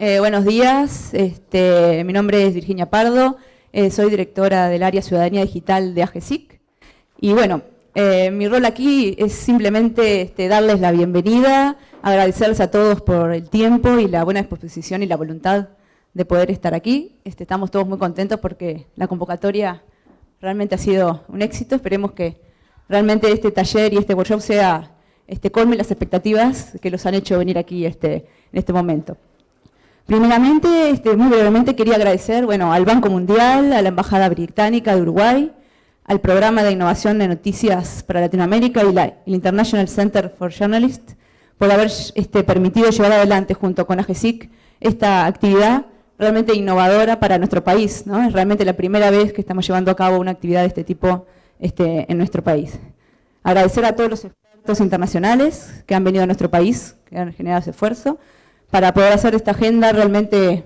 Buenos días, mi nombre es Virginia Pardo, soy directora del área Ciudadanía Digital de AGESIC. Y bueno, mi rol aquí es simplemente darles la bienvenida, agradecerles a todos por el tiempo y la buena disposición y la voluntad de poder estar aquí. Estamos todos muy contentos porque la convocatoria realmente ha sido un éxito. Esperemos que realmente este taller y este workshop colme las expectativas que los han hecho venir aquí en este momento. Primeramente, muy brevemente, quería agradecer al Banco Mundial, a la Embajada Británica de Uruguay, al Programa de Innovación de Noticias para Latinoamérica y el International Center for Journalists por haber permitido llevar adelante junto con AGESIC esta actividad realmente innovadora para nuestro país, ¿no? Es realmente la primera vez que estamos llevando a cabo una actividad de este tipo en nuestro país. Agradecer a todos los expertos internacionales que han venido a nuestro país, que han generado ese esfuerzo, para poder hacer esta agenda realmente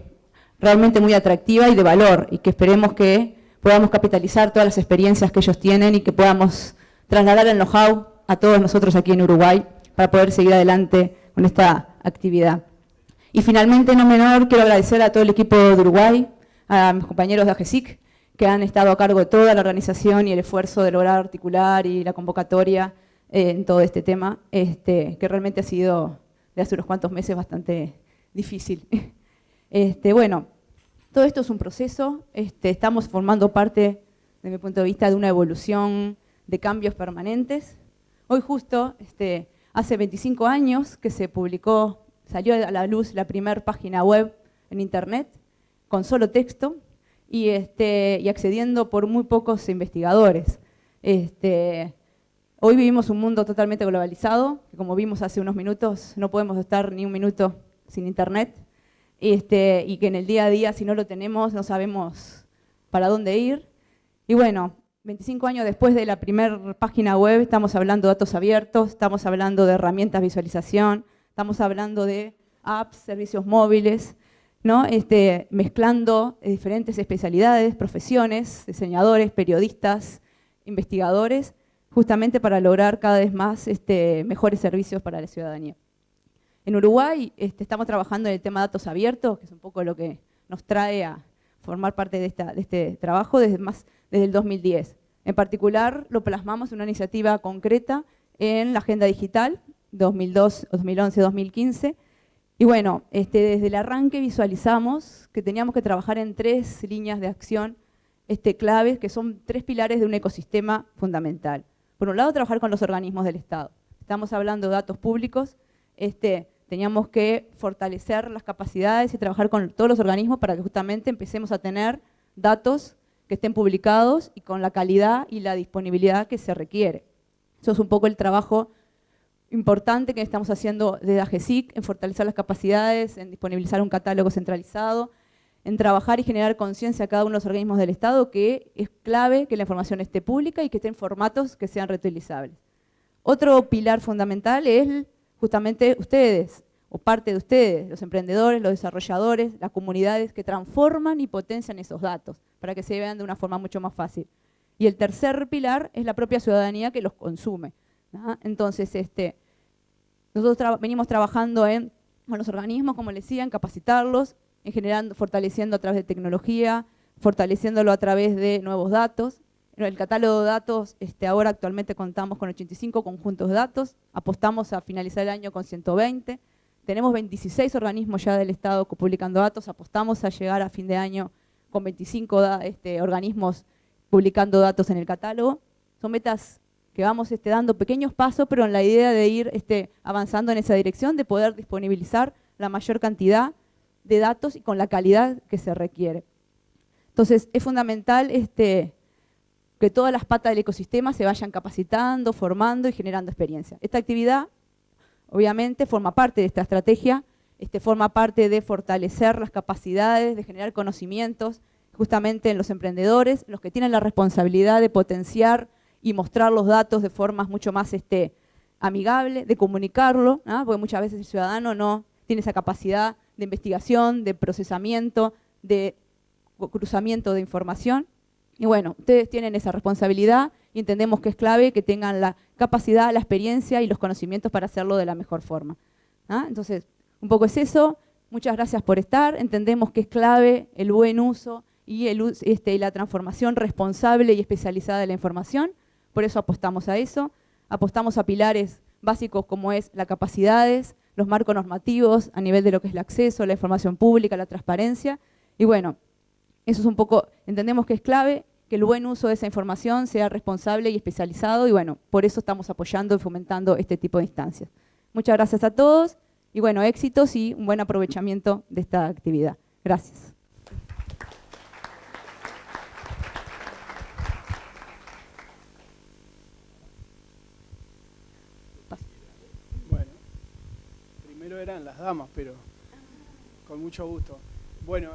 muy atractiva y de valor, y que esperemos que podamos capitalizar todas las experiencias que ellos tienen y que podamos trasladar el know-how a todos nosotros aquí en Uruguay para poder seguir adelante con esta actividad. Y finalmente, no menor, quiero agradecer a todo el equipo de Uruguay, a mis compañeros de AGESIC, que han estado a cargo de toda la organización y el esfuerzo de lograr articular y la convocatoria en todo este tema, que realmente ha sido de hace unos cuantos meses bastante difícil. Bueno, todo esto es un proceso, estamos formando parte, desde mi punto de vista, de una evolución de cambios permanentes. Hoy justo, hace 25 años que salió a la luz la primera página web en internet, con solo texto, y accediendo por muy pocos investigadores. Hoy vivimos un mundo totalmente globalizado, que como vimos hace unos minutos, no podemos estar ni un minuto sin internet, y que en el día a día, si no lo tenemos, no sabemos para dónde ir. Y bueno, 25 años después de la primera página web, estamos hablando de datos abiertos, estamos hablando de herramientas de visualización, estamos hablando de apps, servicios móviles, ¿no? Mezclando diferentes especialidades, profesiones, diseñadores, periodistas, investigadores, justamente para lograr cada vez más mejores servicios para la ciudadanía. En Uruguay estamos trabajando en el tema de datos abiertos, que es un poco lo que nos trae a formar parte de este trabajo desde el 2010. En particular, lo plasmamos en una iniciativa concreta en la Agenda Digital 2011-2015. Y bueno, desde el arranque visualizamos que teníamos que trabajar en 3 líneas de acción claves, que son 3 pilares de un ecosistema fundamental. Por un lado, trabajar con los organismos del Estado. Estamos hablando de datos públicos, teníamos que fortalecer las capacidades y trabajar con todos los organismos para que justamente empecemos a tener datos que estén publicados y con la calidad y la disponibilidad que se requiere. Eso es un poco el trabajo importante que estamos haciendo desde AGESIC, en fortalecer las capacidades, en disponibilizar un catálogo centralizado, en trabajar y generar conciencia a cada uno de los organismos del Estado, que es clave que la información esté pública y que esté en formatos que sean reutilizables. Otro pilar fundamental es justamente ustedes, o parte de ustedes, los emprendedores, los desarrolladores, las comunidades que transforman y potencian esos datos para que se vean de una forma mucho más fácil. Y el tercer pilar es la propia ciudadanía que los consume, ¿no? Entonces, nosotros venimos trabajando con los organismos, como les decía, en capacitarlos, fortaleciendo a través de tecnología, fortaleciéndolo a través de nuevos datos. En el catálogo de datos, ahora actualmente contamos con 85 conjuntos de datos, apostamos a finalizar el año con 120, tenemos 26 organismos ya del Estado publicando datos, apostamos a llegar a fin de año con 25 organismos publicando datos en el catálogo. Son metas que vamos dando pequeños pasos, pero en la idea de ir avanzando en esa dirección, de poder disponibilizar la mayor cantidad de datos y con la calidad que se requiere. Entonces, es fundamental que todas las patas del ecosistema se vayan capacitando, formando y generando experiencia. Esta actividad, obviamente, forma parte de esta estrategia, forma parte de fortalecer las capacidades, de generar conocimientos, justamente en los emprendedores, los que tienen la responsabilidad de potenciar y mostrar los datos de formas mucho más amigable, de comunicarlo, ¿no? Porque muchas veces el ciudadano no tiene esa capacidad de investigación, de procesamiento, de cruzamiento de información. Y bueno, ustedes tienen esa responsabilidad y entendemos que es clave que tengan la capacidad, la experiencia y los conocimientos para hacerlo de la mejor forma. ¿Ah? Entonces, un poco es eso. muchas gracias por estar. Entendemos que es clave el buen uso y la transformación responsable y especializada de la información. Por eso apostamos a eso. Apostamos a pilares básicos como es las capacidades, los marcos normativos a nivel de lo que es el acceso, la información pública, la transparencia. Y bueno, eso es un poco, entendemos que es clave que el buen uso de esa información sea responsable y especializado y bueno, por eso estamos apoyando y fomentando este tipo de instancias. Muchas gracias a todos y bueno, éxitos y un buen aprovechamiento de esta actividad. Gracias. Bueno, primero eran las damas, pero con mucho gusto. Bueno,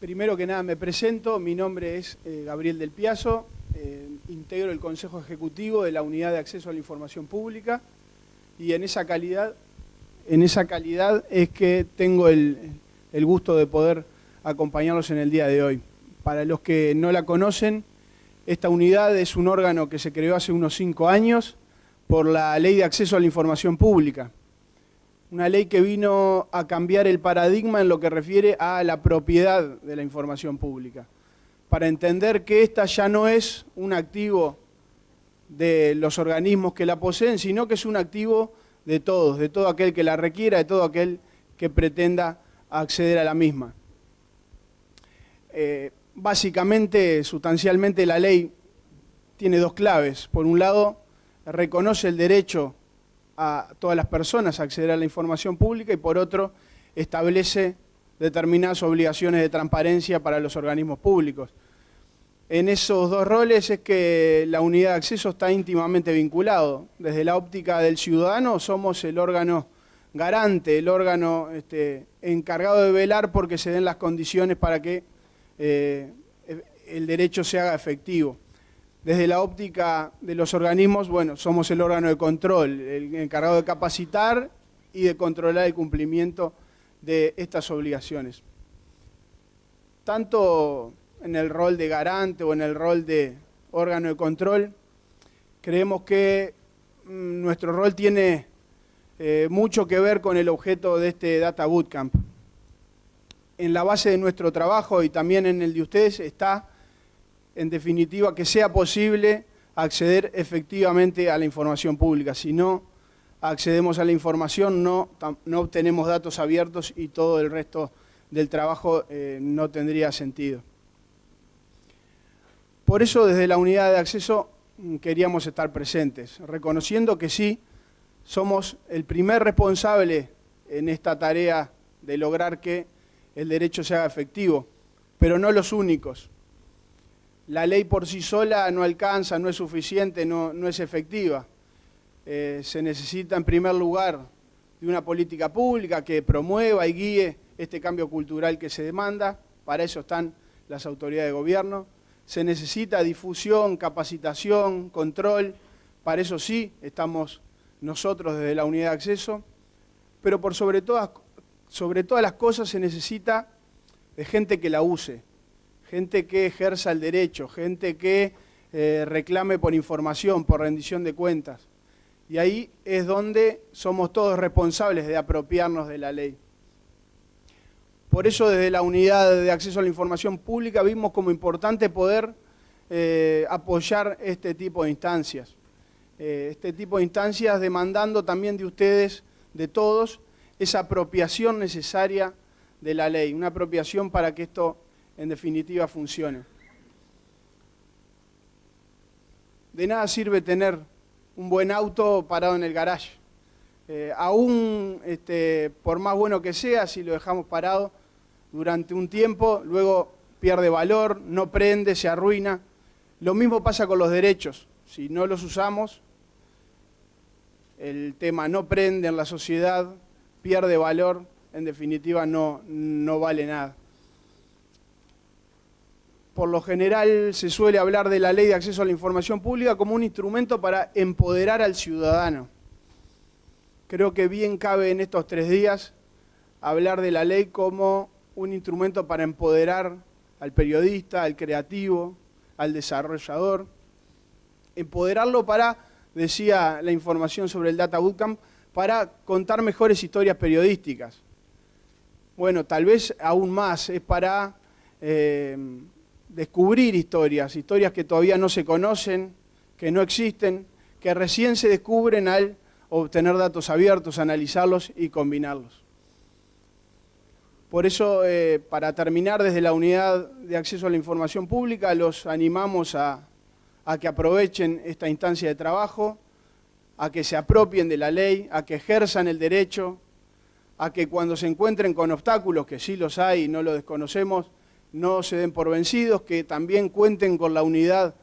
primero que nada me presento, mi nombre es Gabriel Del Piazzo, integro el Consejo Ejecutivo de la Unidad de Acceso a la Información Pública y en esa calidad es que tengo el gusto de poder acompañarlos en el día de hoy. Para los que no la conocen, esta unidad es un órgano que se creó hace unos 5 años por la Ley de Acceso a la Información Pública. Una ley que vino a cambiar el paradigma en lo que refiere a la propiedad de la información pública, para entender que esta ya no es un activo de los organismos que la poseen, sino que es un activo de todos, de todo aquel que la requiera, de todo aquel que pretenda acceder a la misma. Básicamente, sustancialmente, la ley tiene 2 claves. Por un lado, reconoce el derecho a todas las personas a acceder a la información pública y por otro, establece determinadas obligaciones de transparencia para los organismos públicos. En esos 2 roles es que la unidad de acceso está íntimamente vinculado. Desde la óptica del ciudadano somos el órgano garante, el órgano encargado de velar porque se den las condiciones para que el derecho se haga efectivo. Desde la óptica de los organismos, bueno, somos el órgano de control, el encargado de capacitar y de controlar el cumplimiento de estas obligaciones. Tanto en el rol de garante o en el rol de órgano de control, creemos que nuestro rol tiene mucho que ver con el objeto de este Data Bootcamp. En la base de nuestro trabajo y también en el de ustedes está, en definitiva, que sea posible acceder efectivamente a la información pública. Si no accedemos a la información, no obtenemos datos abiertos y todo el resto del trabajo no tendría sentido. Por eso, desde la unidad de acceso queríamos estar presentes, reconociendo que sí, somos el primer responsable en esta tarea de lograr que el derecho se haga efectivo, pero no los únicos. La ley por sí sola no alcanza, no es suficiente, no es efectiva. Se necesita en primer lugar de una política pública que promueva y guíe este cambio cultural que se demanda. Para eso están las autoridades de gobierno. Se necesita difusión, capacitación, control. Para eso sí estamos nosotros desde la unidad de acceso. Pero por sobre todas las cosas se necesita de gente que la use. Gente que ejerza el derecho, gente que reclame por información, por rendición de cuentas. Y ahí es donde somos todos responsables de apropiarnos de la ley. Por eso desde la unidad de acceso a la información pública vimos como importante poder apoyar este tipo de instancias. Este tipo de instancias demandando también de ustedes, de todos, esa apropiación necesaria de la ley, una apropiación para que esto en definitiva funcione. De nada sirve tener un buen auto parado en el garage. Aún por más bueno que sea, si lo dejamos parado durante un tiempo, luego pierde valor, no prende, se arruina. Lo mismo pasa con los derechos. Si no los usamos, el tema no prende en la sociedad, pierde valor, en definitiva no vale nada. Por lo general se suele hablar de la Ley de Acceso a la Información Pública como un instrumento para empoderar al ciudadano. Creo que bien cabe en estos 3 días hablar de la ley como un instrumento para empoderar al periodista, al creativo, al desarrollador. Empoderarlo para, decía la información sobre el Data Bootcamp, para contar mejores historias periodísticas. bueno, tal vez aún más, es para descubrir historias que todavía no se conocen, que no existen, que recién se descubren al obtener datos abiertos, analizarlos y combinarlos. Por eso, para terminar, desde la Unidad de Acceso a la Información Pública, los animamos a que aprovechen esta instancia de trabajo, a que se apropien de la ley, a que ejerzan el derecho, a que cuando se encuentren con obstáculos, que sí los hay y no los desconocemos, no se den por vencidos, que también cuenten con la unidad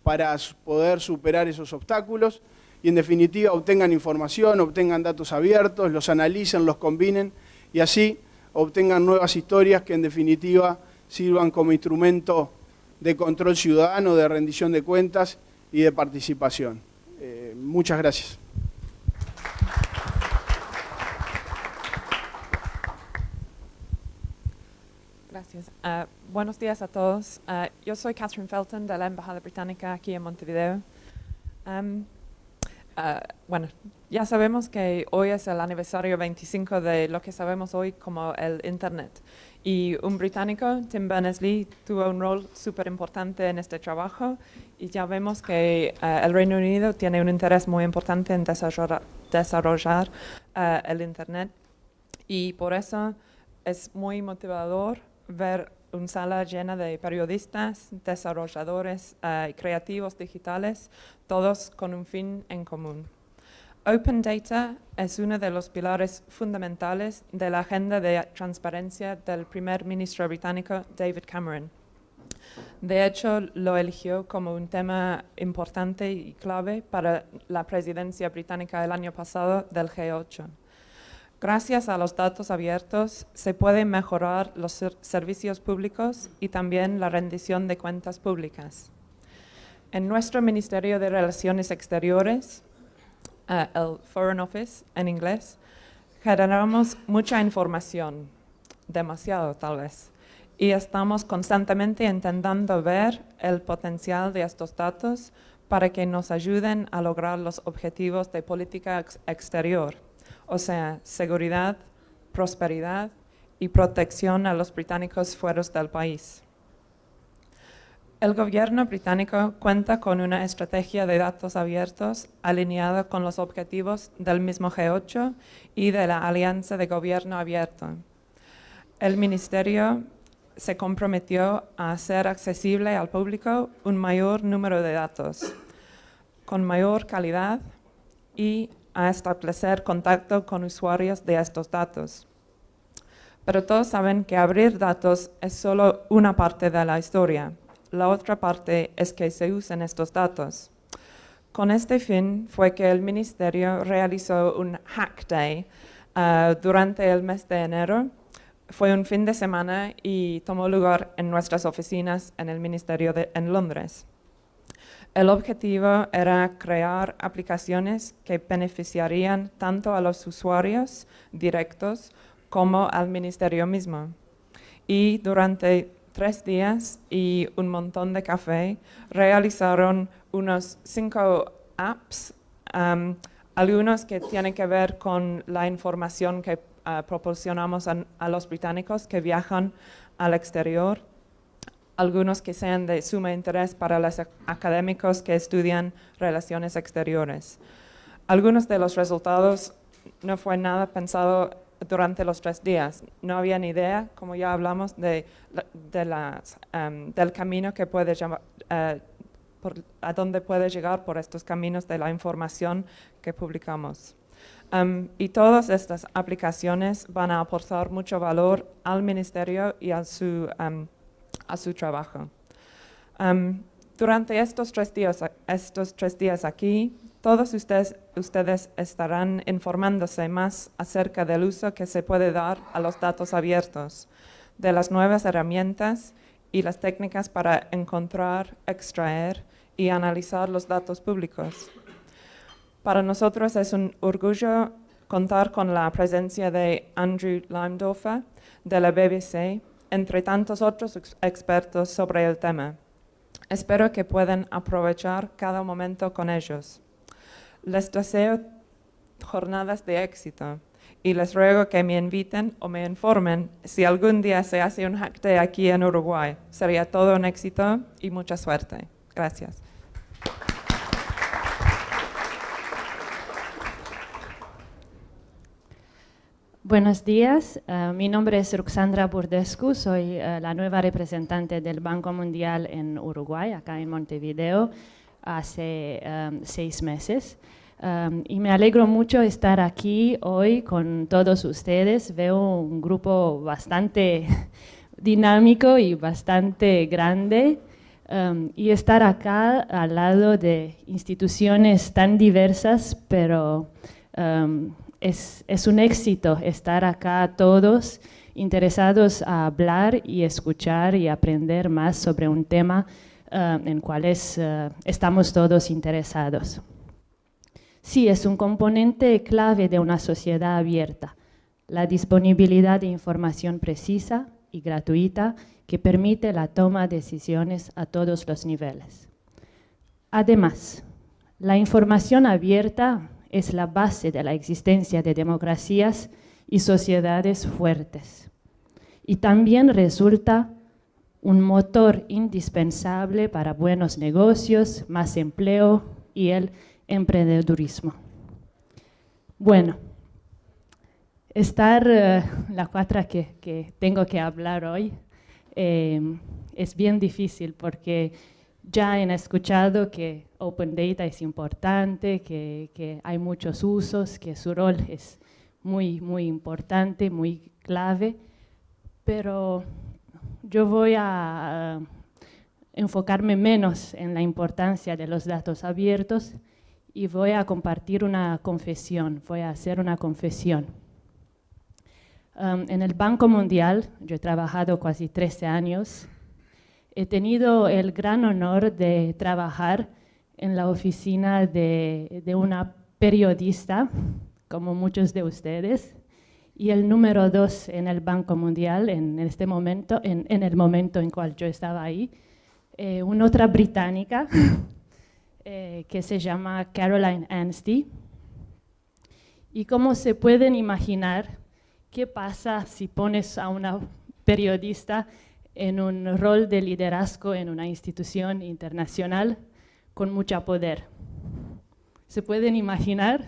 para poder superar esos obstáculos y en definitiva obtengan información, obtengan datos abiertos, los analicen, los combinen y así obtengan nuevas historias que en definitiva sirvan como instrumento de control ciudadano, de rendición de cuentas y de participación. Muchas gracias. Gracias. Buenos días a todos. Yo soy Catherine Felton de la Embajada Británica aquí en Montevideo. Bueno, ya sabemos que hoy es el aniversario 25 de lo que sabemos hoy como el Internet. Y un británico, Tim Berners-Lee, tuvo un rol súper importante en este trabajo y ya vemos que el Reino Unido tiene un interés muy importante en desarrollar el Internet y por eso es muy motivador ver una sala llena de periodistas, desarrolladores y creativos digitales, todos con un fin en común. Open Data es uno de los pilares fundamentales de la agenda de transparencia del primer ministro británico David Cameron. De hecho, lo eligió como un tema importante y clave para la presidencia británica el año pasado del G8. Gracias a los datos abiertos se pueden mejorar los servicios públicos y también la rendición de cuentas públicas. En nuestro Ministerio de Relaciones Exteriores, el Foreign Office en inglés, generamos mucha información, demasiado tal vez, y estamos constantemente intentando ver el potencial de estos datos para que nos ayuden a lograr los objetivos de política exterior, o sea, seguridad, prosperidad y protección a los británicos fuera del país. El gobierno británico cuenta con una estrategia de datos abiertos alineada con los objetivos del mismo G8 y de la Alianza de Gobierno Abierto. El Ministerio se comprometió a hacer accesible al público un mayor número de datos, con mayor calidad y a establecer contacto con usuarios de estos datos. Pero todos saben que abrir datos es solo una parte de la historia. La otra parte es que se usen estos datos. Con este fin fue que el Ministerio realizó un Hack Day durante el mes de enero. Fue un fin de semana y tomó lugar en nuestras oficinas en el Ministerio en Londres. El objetivo era crear aplicaciones que beneficiarían tanto a los usuarios directos como al Ministerio mismo. Y durante 3 días y un montón de café, realizaron unos 5 apps, algunos que tienen que ver con la información que proporcionamos a los británicos que viajan al exterior, algunos que sean de suma interés para los académicos que estudian relaciones exteriores. Algunos de los resultados no fue nada pensado durante los 3 días. No había ni idea, como ya hablamos, del camino que puede a dónde puede llegar por estos caminos de la información que publicamos. Y todas estas aplicaciones van a aportar mucho valor al Ministerio y a su trabajo. Durante estos 3 días aquí, todos ustedes estarán informándose más acerca del uso que se puede dar a los datos abiertos, de las nuevas herramientas y las técnicas para encontrar, extraer y analizar los datos públicos. Para nosotros es un orgullo contar con la presencia de Andrew Limedorfer de la BBC, entre tantos otros expertos sobre el tema. Espero que puedan aprovechar cada momento con ellos. Les deseo jornadas de éxito y les ruego que me inviten o me informen si algún día se hace un Hack Day aquí en Uruguay. Sería todo un éxito y mucha suerte. Gracias. Buenos días, mi nombre es Ruxandra Burdescu, soy la nueva representante del Banco Mundial en Uruguay, acá en Montevideo, hace 6 meses. Y me alegro mucho estar aquí hoy con todos ustedes. Veo un grupo bastante dinámico y bastante grande. Y estar acá al lado de instituciones tan diversas, pero es un éxito estar acá todos interesados a hablar y escuchar y aprender más sobre un tema en cuales estamos todos interesados. Sí, es un componente clave de una sociedad abierta, la disponibilidad de información precisa y gratuita que permite la toma de decisiones a todos los niveles. Además, la información abierta es la base de la existencia de democracias y sociedades fuertes. Y también resulta un motor indispensable para buenos negocios, más empleo y el emprendedurismo. Bueno, la cuatra que tengo que hablar hoy es bien difícil porque ya han escuchado que Open Data es importante, que hay muchos usos, que su rol es muy, muy importante, muy clave, pero yo voy a enfocarme menos en la importancia de los datos abiertos y voy a compartir una confesión, voy a hacer una confesión. En el Banco Mundial, yo he trabajado casi 13 años, he tenido el gran honor de trabajar en la oficina de una periodista, como muchos de ustedes, y el número 2 en el Banco Mundial en este momento, en el momento en cual yo estaba ahí, una otra británica que se llama Caroline Anstey. Y como se pueden imaginar, ¿qué pasa si pones a una periodista en un rol de liderazgo en una institución internacional con mucho poder? ¿Se pueden imaginar?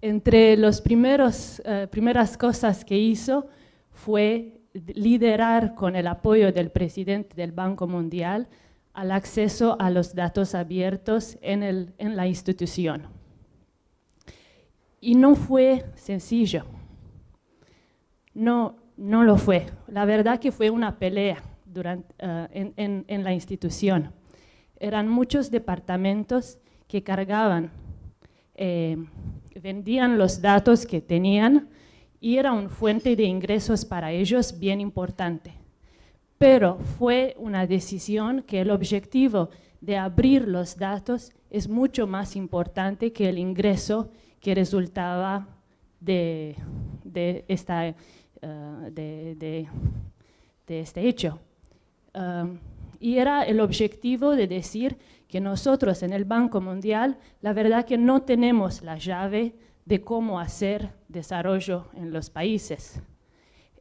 Entre las primeras cosas que hizo fue liderar con el apoyo del presidente del Banco Mundial al acceso a los datos abiertos en la institución. Y no fue sencillo. No lo fue. La verdad que fue una pelea en la institución. Eran muchos departamentos que cargaban, vendían los datos que tenían y era una fuente de ingresos para ellos bien importante. Pero fue una decisión que el objetivo de abrir los datos es mucho más importante que el ingreso que resultaba de este hecho. Y era el objetivo de decir que nosotros en el Banco Mundial, la verdad que no tenemos la llave de cómo hacer desarrollo en los países.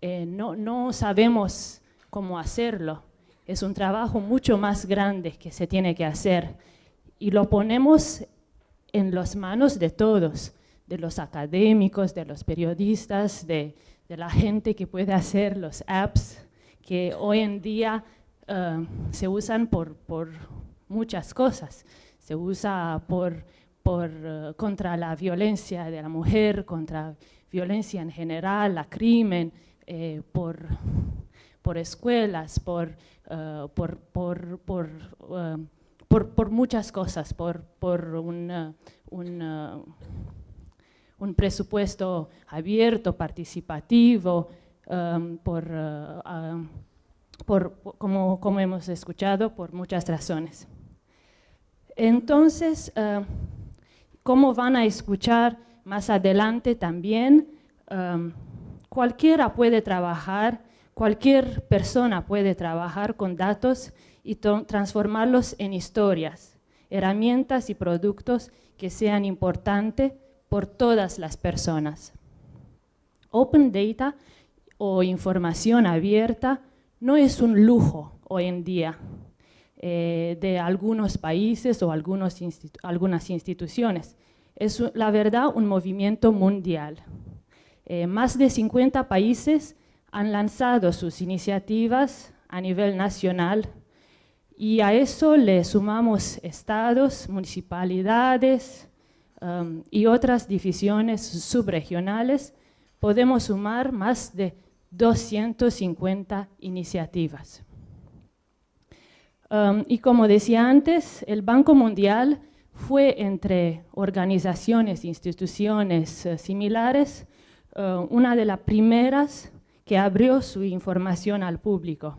No sabemos cómo hacerlo. Es un trabajo mucho más grande que se tiene que hacer. Y lo ponemos en las manos de todos, de los académicos, de los periodistas, de la gente que puede hacer los apps, que hoy en día se usan por muchas cosas. Se usa contra la violencia de la mujer, contra violencia en general, la crimen, por escuelas, por muchas cosas, por un presupuesto abierto, participativo, como hemos escuchado, por muchas razones. Entonces, como van a escuchar más adelante también, cualquiera puede trabajar, cualquier persona puede trabajar con datos y transformarlos en historias, herramientas y productos que sean importantes por todas las personas. Open Data o información abierta no es un lujo hoy en día de algunos países o algunas instituciones. Es, la verdad, un movimiento mundial. Más de 50 países han lanzado sus iniciativas a nivel nacional y a eso le sumamos estados, municipalidades y otras divisiones subregionales. Podemos sumar más de 250 iniciativas. Y como decía antes, el Banco Mundial fue entre organizaciones, instituciones similares, una de las primeras que abrió su información al público.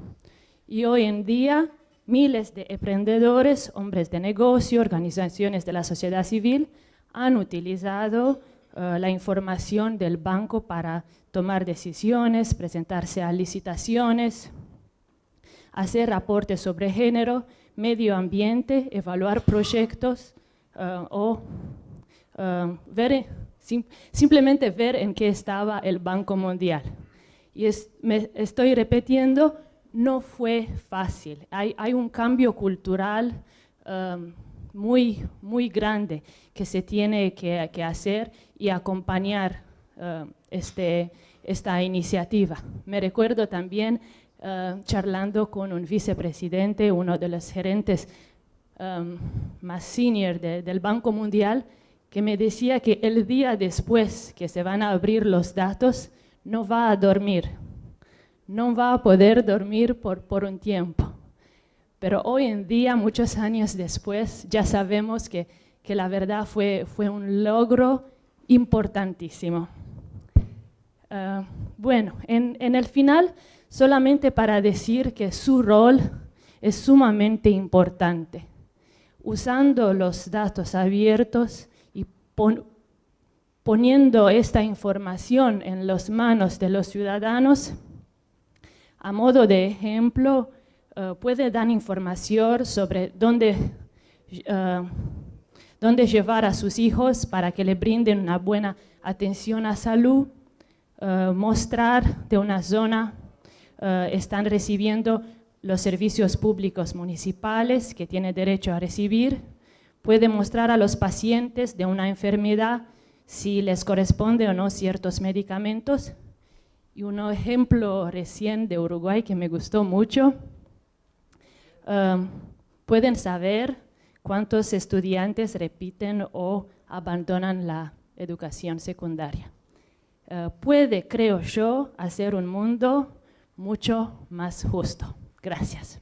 Y hoy en día, miles de emprendedores, hombres de negocio, organizaciones de la sociedad civil han utilizado la información del banco para tomar decisiones, presentarse a licitaciones, hacer reportes sobre género, medio ambiente, evaluar proyectos simplemente ver en qué estaba el Banco Mundial. Y me estoy repitiendo, no fue fácil. Hay un cambio cultural muy grande que se tiene que hacer y acompañar esta iniciativa. Me recuerdo también charlando con un vicepresidente, uno de los gerentes más senior del Banco Mundial, que me decía que el día después que se van a abrir los datos, no va a dormir, no va a poder dormir por un tiempo. Pero hoy en día, muchos años después, ya sabemos que la verdad fue un logro importantísimo. Bueno, en el final, solamente para decir que su rol es sumamente importante. Usando los datos abiertos y poniendo esta información en las manos de los ciudadanos, a modo de ejemplo, puede dar información sobre dónde llevar a sus hijos para que le brinden una buena atención a salud, mostrar de una zona están recibiendo los servicios públicos municipales que tienen derecho a recibir, puede mostrar a los pacientes de una enfermedad si les corresponde o no ciertos medicamentos. Y un ejemplo recién de Uruguay que me gustó mucho, pueden saber cuántos estudiantes repiten o abandonan la educación secundaria. Puede, creo yo, hacer un mundo mucho más justo. Gracias.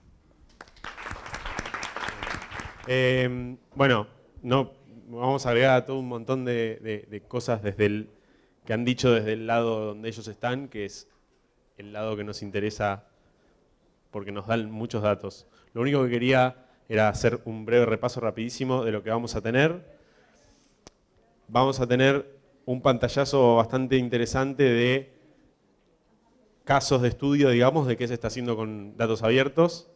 Bueno, no, vamos a agregar todo un montón de cosas que han dicho desde el lado donde ellos están, que es el lado que nos interesa porque nos dan muchos datos. Lo único que quería era hacer un breve repaso rapidísimo de lo que vamos a tener. Vamos a tener un pantallazo bastante interesante de casos de estudio, digamos, de qué se está haciendo con datos abiertos.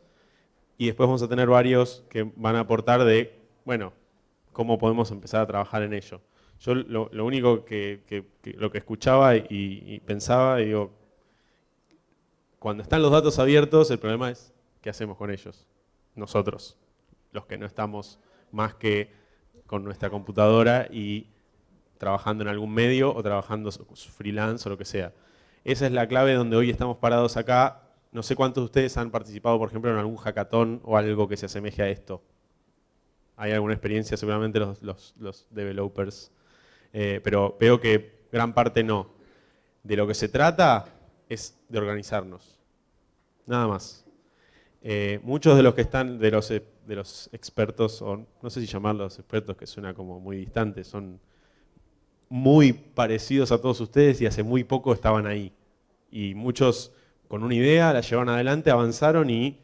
Y después vamos a tener varios que van a aportar de, bueno, cómo podemos empezar a trabajar en ello. Yo lo único lo que escuchaba y pensaba, digo, cuando están los datos abiertos, el problema es qué hacemos con ellos, nosotros, los que no estamos más que con nuestra computadora y trabajando en algún medio o trabajando freelance o lo que sea. Esa es la clave donde hoy estamos parados acá. No sé cuántos de ustedes han participado, por ejemplo, en algún hackathon o algo que se asemeje a esto. Hay alguna experiencia, seguramente los developers, pero veo que gran parte no. De lo que se trata es de organizarnos, nada más. Muchos de los que están, de los expertos, o no sé si llamarlos expertos, que suena como muy distante, son muy parecidos a todos ustedes y hace muy poco estaban ahí. Y muchos con una idea la llevaron adelante, avanzaron y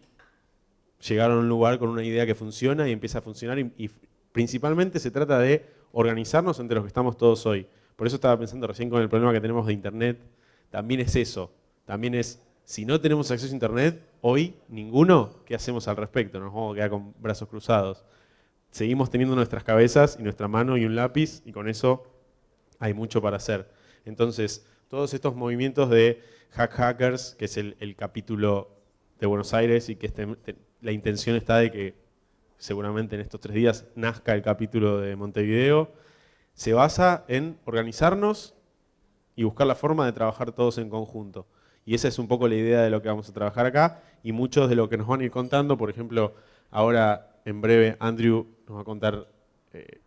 llegaron a un lugar con una idea que funciona y empieza a funcionar. Y principalmente se trata de organizarnos entre los que estamos todos hoy. Por eso estaba pensando recién con el problema que tenemos de Internet. También es eso. También es, si no tenemos acceso a Internet, hoy ninguno, ¿qué hacemos al respecto? Nos vamos a quedar con brazos cruzados. Seguimos teniendo nuestras cabezas y nuestra mano y un lápiz y con eso hay mucho para hacer. Entonces, todos estos movimientos de Hackers, que es el capítulo de Buenos Aires y que la intención está de que seguramente en estos 3 días nazca el capítulo de Montevideo, se basa en organizarnos y buscar la forma de trabajar todos en conjunto. Y esa es un poco la idea de lo que vamos a trabajar acá y muchos de lo que nos van a ir contando. Por ejemplo, ahora en breve Andrew nos va a contar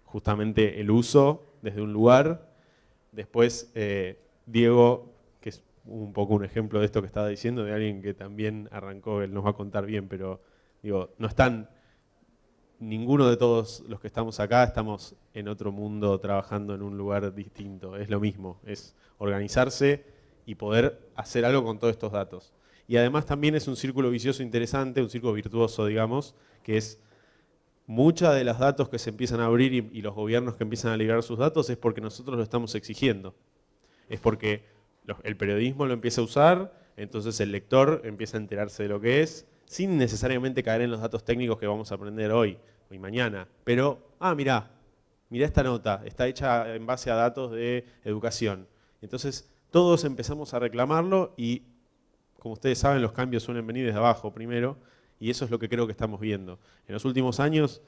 justamente el uso desde un lugar. Después Diego, que es un poco un ejemplo de esto que estaba diciendo, de alguien que también arrancó, él nos va a contar bien, pero digo, no están, ninguno de todos los que estamos acá estamos en otro mundo trabajando en un lugar distinto, es lo mismo, es organizarse y poder hacer algo con todos estos datos. Y además también es un círculo vicioso interesante, un círculo virtuoso, digamos, que es muchos de los datos que se empiezan a abrir y los gobiernos que empiezan a liberar sus datos es porque nosotros lo estamos exigiendo. Es porque el periodismo lo empieza a usar, entonces el lector empieza a enterarse de lo que es, sin necesariamente caer en los datos técnicos que vamos a aprender hoy y mañana. Pero, mirá esta nota, está hecha en base a datos de educación. Entonces, todos empezamos a reclamarlo y, como ustedes saben, los cambios suelen venir desde abajo primero, y eso es lo que creo que estamos viendo. En los últimos años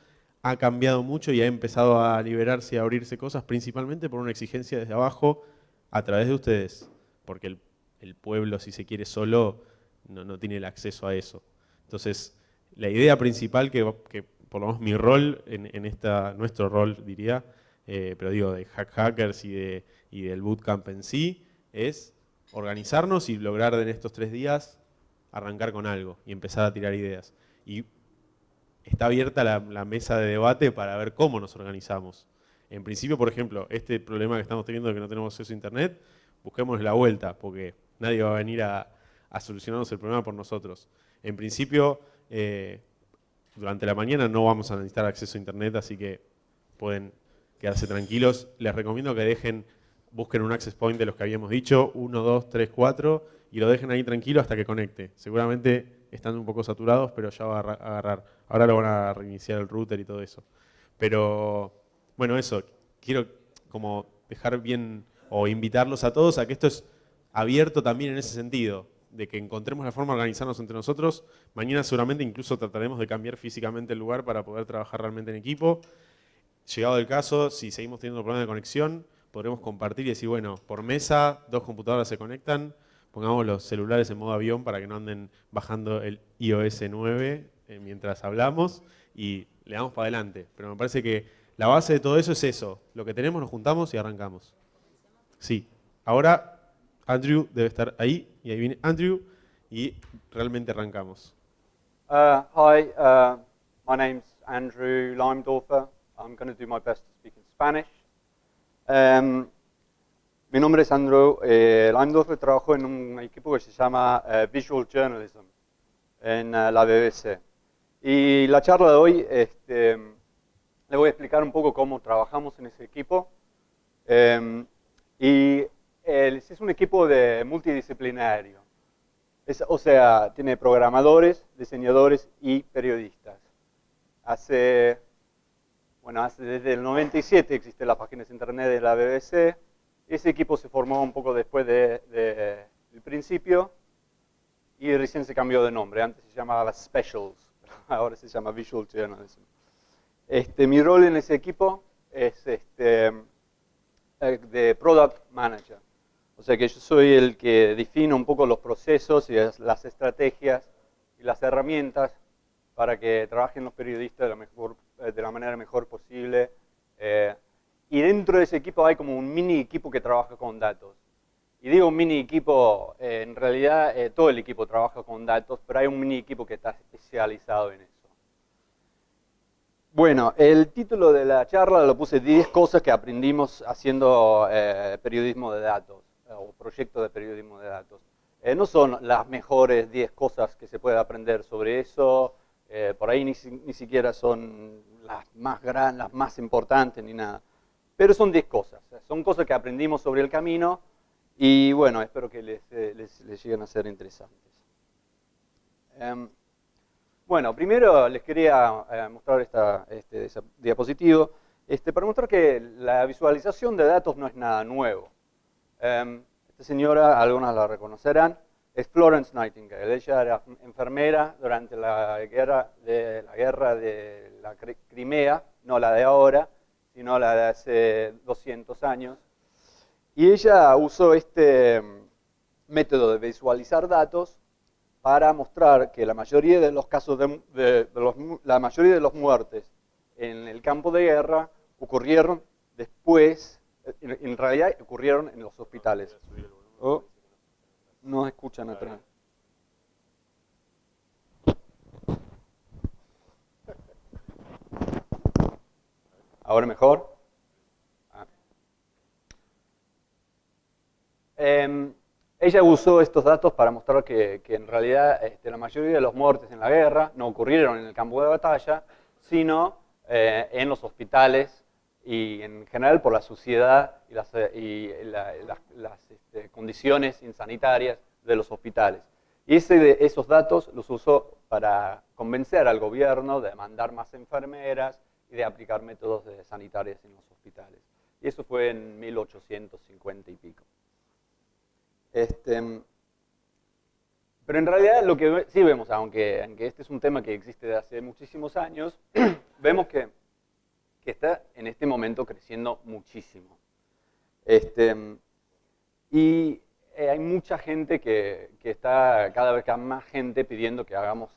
ha cambiado mucho y ha empezado a liberarse y a abrirse cosas, principalmente por una exigencia desde abajo a través de ustedes, porque el pueblo, si se quiere solo, no tiene el acceso a eso. Entonces, la idea principal que por lo menos mi rol nuestro rol diría, pero digo de Hackers y del bootcamp en sí, es organizarnos y lograr en estos 3 días arrancar con algo y empezar a tirar ideas. Y está abierta la mesa de debate para ver cómo nos organizamos. En principio, por ejemplo, este problema que estamos teniendo de que no tenemos acceso a internet, busquemos la vuelta, porque nadie va a venir a solucionarnos el problema por nosotros. En principio, durante la mañana no vamos a necesitar acceso a internet, así que pueden quedarse tranquilos. Les recomiendo que busquen un access point de los que habíamos dicho, 1, 2, 3, 4, y lo dejen ahí tranquilo hasta que conecte. Seguramente están un poco saturados, pero ya va a agarrar. Ahora lo van a reiniciar el router y todo eso. Pero, bueno, eso. Quiero como dejar bien, o invitarlos a todos a que esto es abierto también en ese sentido, de que encontremos la forma de organizarnos entre nosotros. Mañana seguramente incluso trataremos de cambiar físicamente el lugar para poder trabajar realmente en equipo. Llegado el caso, si seguimos teniendo problemas de conexión, podremos compartir y decir, bueno, por mesa, 2 computadoras se conectan, pongamos los celulares en modo avión para que no anden bajando el iOS 9 mientras hablamos y le damos para adelante. Pero me parece que la base de todo eso es eso. Lo que tenemos, nos juntamos y arrancamos. Sí. Ahora Andrew debe estar ahí, y ahí viene Andrew, y realmente arrancamos. Hi, my name's Andrew Leimdorfer. I'm going to do my best to speak in Spanish. Mi nombre es Andrew Leimdorfer, trabajo en un equipo que se llama Visual Journalism en la BBC. Y la charla de hoy, le voy a explicar un poco cómo trabajamos en ese equipo. Es un equipo multidisciplinario. O sea, tiene programadores, diseñadores y periodistas. Desde el 97 existe la página de internet de la BBC. Ese equipo se formó un poco después del principio y recién se cambió de nombre. Antes se llamaba Specials, ahora se llama Visual Journalism. Mi rol en ese equipo es de Product Manager. O sea que yo soy el que define un poco los procesos y las estrategias y las herramientas para que trabajen los periodistas de la manera mejor posible. Y dentro de ese equipo hay como un mini equipo que trabaja con datos. Y digo un mini equipo, en realidad todo el equipo trabaja con datos, pero hay un mini equipo que está especializado en eso. Bueno, el título de la charla lo puse 10 cosas que aprendimos haciendo periodismo de datos, o proyectos de periodismo de datos. No son las mejores 10 cosas que se puede aprender sobre eso, por ahí ni siquiera son las más grandes, las más importantes ni nada. Pero son 10 cosas, son cosas que aprendimos sobre el camino y bueno, espero que les lleguen a ser interesantes. Bueno, primero les quería mostrar esa diapositiva. para mostrar que la visualización de datos no es nada nuevo. Esta señora, algunas la reconocerán, es Florence Nightingale. Ella era enfermera durante la guerra de la Crimea, no la de ahora, sino la de hace 200 años. Y ella usó este método de visualizar datos para mostrar que la mayoría de los casos la mayoría de las muertes en el campo de guerra ocurrieron después, en realidad ocurrieron en los hospitales. Oh, no escuchan atrás. ¿Ahora mejor? Ella usó estos datos para mostrar que en realidad la mayoría de las muertes en la guerra no ocurrieron en el campo de batalla, sino en los hospitales y en general por la suciedad y las condiciones insanitarias de los hospitales. Y esos datos los usó para convencer al gobierno de mandar más enfermeras y de aplicar métodos sanitarios en los hospitales. Y eso fue en 1850 y pico. Pero en realidad lo que sí vemos, aunque este es un tema que existe desde hace muchísimos años, vemos que está en este momento creciendo muchísimo. Y hay mucha gente que está, cada vez más gente pidiendo que hagamos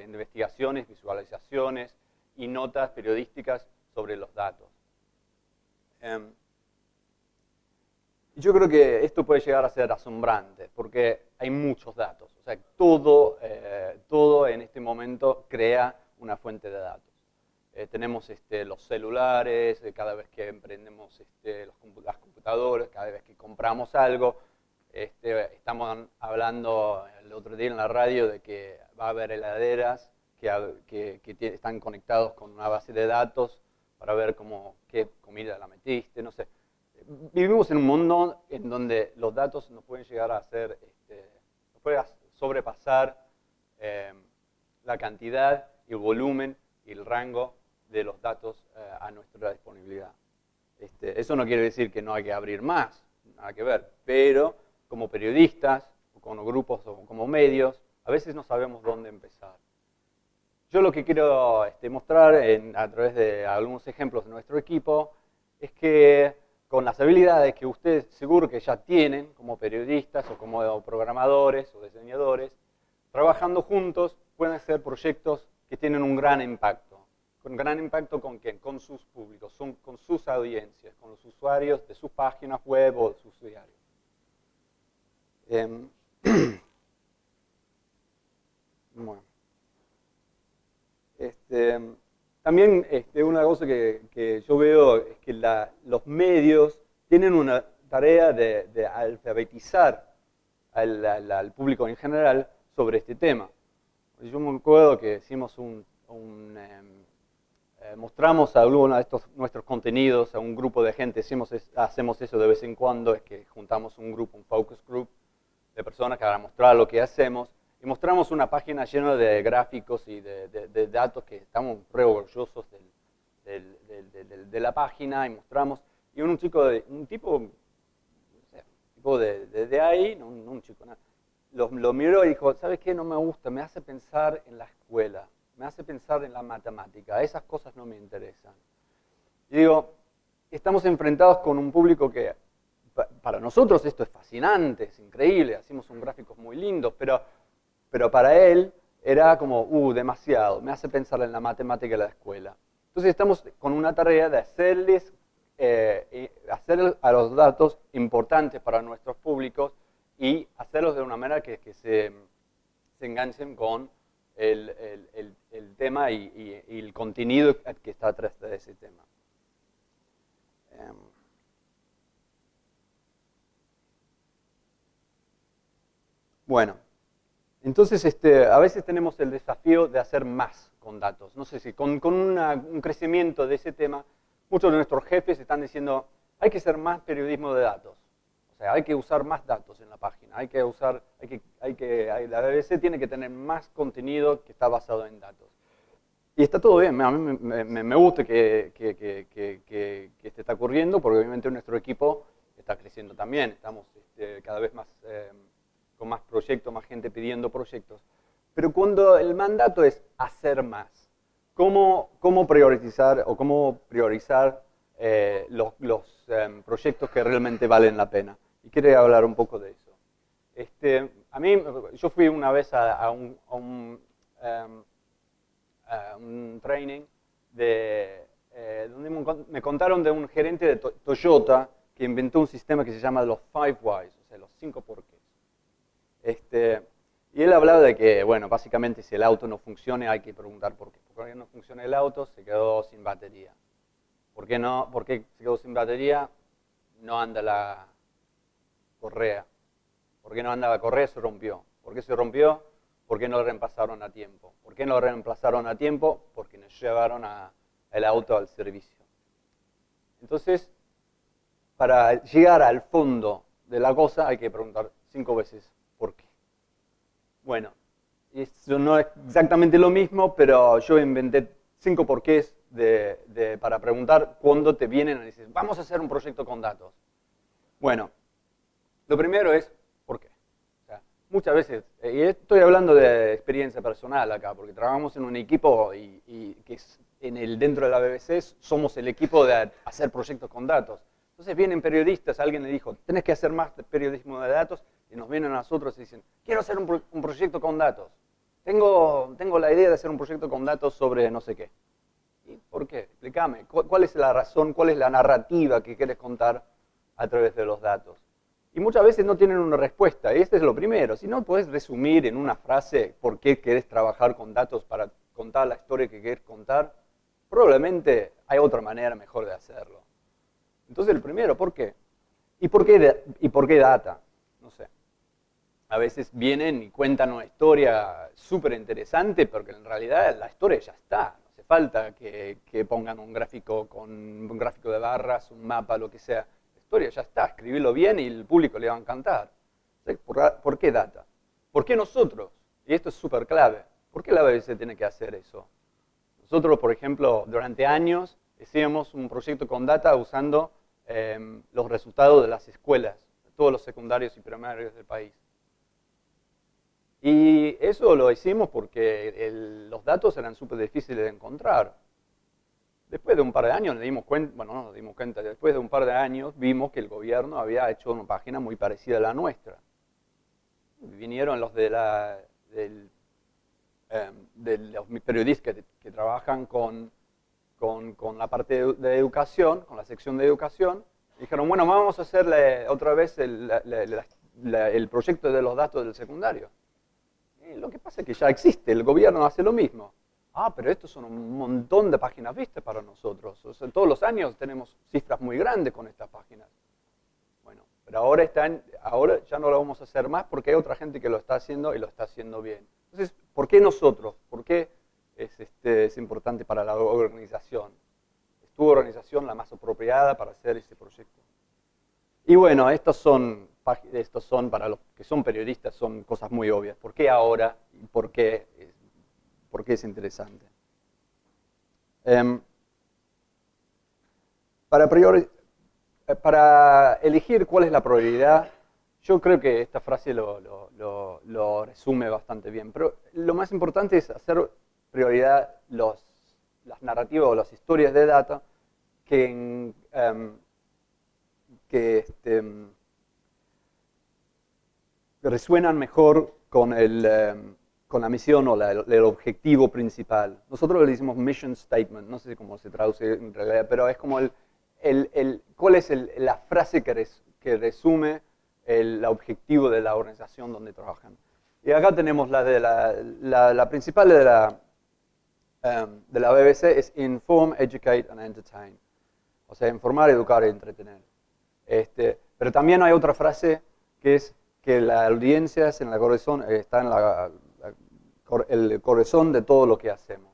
investigaciones, visualizaciones y notas periodísticas sobre los datos. Yo creo que esto puede llegar a ser asombrante, porque hay muchos datos. O sea, todo en este momento crea una fuente de datos. Tenemos los celulares, cada vez que emprendemos las computadoras, cada vez que compramos algo. Estamos hablando el otro día en la radio de que va a haber heladeras que están conectados con una base de datos para ver qué comida la metiste, no sé. Vivimos en un mundo en donde los datos nos pueden llegar a hacer, nos puede sobrepasar la cantidad y el volumen y el rango de los datos a nuestra disponibilidad. Eso no quiere decir que no hay que abrir más, nada que ver, pero como periodistas, o como grupos o como medios, a veces no sabemos dónde empezar. Yo lo que quiero mostrar a través de algunos ejemplos de nuestro equipo es que con las habilidades que ustedes seguro que ya tienen como periodistas o como programadores o diseñadores, trabajando juntos pueden hacer proyectos que tienen un gran impacto. ¿Con gran impacto con quién? Con sus públicos, con sus audiencias, con los usuarios de sus páginas web o de sus diarios. Bueno. También una cosa que yo veo es que los medios tienen una tarea de alfabetizar al público en general sobre este tema. Yo me acuerdo que hicimos mostramos algunos de nuestros contenidos a un grupo de gente, hacemos eso de vez en cuando, es que juntamos un focus group de personas para mostrar lo que hacemos. Y mostramos una página llena de gráficos y de datos que estamos re orgullosos de la página y mostramos. Y un tipo de ahí, no un chico, nada, lo miró y dijo, ¿sabes qué? No me gusta, me hace pensar en la escuela, me hace pensar en la matemática, esas cosas no me interesan. Y digo, estamos enfrentados con un público que, para nosotros esto es fascinante, es increíble, hacemos un gráfico muy lindo, pero para él era como, demasiado, me hace pensar en la matemática de la escuela. Entonces estamos con una tarea de hacer a los datos importantes para nuestros públicos y hacerlos de una manera que se enganchen con el tema y el contenido que está atrás de ese tema. Bueno. Entonces, a veces tenemos el desafío de hacer más con datos. No sé si con un crecimiento de ese tema, muchos de nuestros jefes están diciendo, hay que hacer más periodismo de datos. O sea, hay que usar más datos en la página. La BBC tiene que tener más contenido que está basado en datos. Y está todo bien, a mí me gusta que esto está ocurriendo, porque obviamente nuestro equipo está creciendo también. Estamos cada vez más con más proyectos, más gente pidiendo proyectos. Pero cuando el mandato es hacer más, ¿cómo priorizar o cómo priorizar los proyectos que realmente valen la pena? Y quería hablar un poco de eso. Yo fui una vez a un training donde me contaron de un gerente de Toyota que inventó un sistema que se llama los 5 whys, o sea, los 5 porqués. Y él hablaba de que, bueno, básicamente si el auto no funciona hay que preguntar por qué. ¿Por qué no funciona el auto? Se quedó sin batería. ¿Por qué no? ¿Por qué se quedó sin batería? No anda la correa. ¿Por qué no anda la correa? Se rompió. ¿Por qué se rompió? ¿Por qué no lo reemplazaron a tiempo? ¿Por qué no lo reemplazaron a tiempo? Porque nos llevaron el auto al servicio. Entonces, para llegar al fondo de la cosa hay que preguntar 5 veces ¿por qué? Bueno, eso no es exactamente lo mismo, pero yo inventé 5 porqués para preguntar cuando te vienen y dices, vamos a hacer un proyecto con datos. Bueno, lo primero es ¿por qué? Muchas veces, y estoy hablando de experiencia personal acá, porque trabajamos en un equipo y que es dentro de la BBC somos el equipo de hacer proyectos con datos. Entonces vienen periodistas, alguien le dijo, tenés que hacer más periodismo de datos, y nos vienen a nosotros y dicen, quiero hacer un proyecto con datos. Tengo la idea de hacer un proyecto con datos sobre no sé qué. ¿Y por qué? Explícame, ¿cuál es la razón, cuál es la narrativa que quieres contar a través de los datos? Y muchas veces no tienen una respuesta, y este es lo primero. Si no puedes resumir en una frase por qué querés trabajar con datos para contar la historia que querés contar, probablemente hay otra manera mejor de hacerlo. Entonces el primero, ¿por qué? ¿Y por qué data? No sé. A veces vienen y cuentan una historia súper interesante, porque en realidad la historia ya está. No hace falta que pongan un gráfico de barras, un mapa, lo que sea. Historia ya está, escribirlo bien y el público le va a encantar. ¿Por qué data? ¿Por qué nosotros? Y esto es súper clave. ¿Por qué la BBC tiene que hacer eso? Nosotros, por ejemplo, durante años hacíamos un proyecto con data usando los resultados de las escuelas, de todos los secundarios y primarios del país. Y eso lo hicimos porque los datos eran súper difíciles de encontrar. Después de un par de años nos dimos cuenta, bueno, no nos dimos cuenta, después de un par de años vimos que el gobierno había hecho una página muy parecida a la nuestra. Vinieron los de los periodistas que trabajan con la parte de educación, con la sección de educación, y dijeron, bueno, vamos a hacerle otra vez el proyecto de los datos del secundario. Y lo que pasa es que ya existe, el gobierno hace lo mismo. Ah, pero estos son un montón de páginas vistas para nosotros. O sea, todos los años tenemos cifras muy grandes con estas páginas. Bueno, pero ahora ya no lo vamos a hacer más porque hay otra gente que lo está haciendo y lo está haciendo bien. Entonces, ¿por qué nosotros? ¿Por qué es importante para la organización? ¿Es tu organización la más apropiada para hacer ese proyecto? Y bueno, estos son para los que son periodistas, son cosas muy obvias. ¿Por qué ahora? ¿Y por qué es interesante? Para elegir cuál es la prioridad, yo creo que esta frase lo resume bastante bien. Pero lo más importante es hacer prioridad las narrativas o las historias de data que resuenan mejor con la misión o el objetivo principal. Nosotros le decimos mission statement, no sé cómo se traduce en realidad, pero es como cuál es la frase que resume el objetivo de la organización donde trabajan. Y acá tenemos la principal de la BBC es Inform, Educate and Entertain. O sea, informar, educar y entretener. Pero también hay otra frase que es que la audiencia está en el corazón de todo lo que hacemos.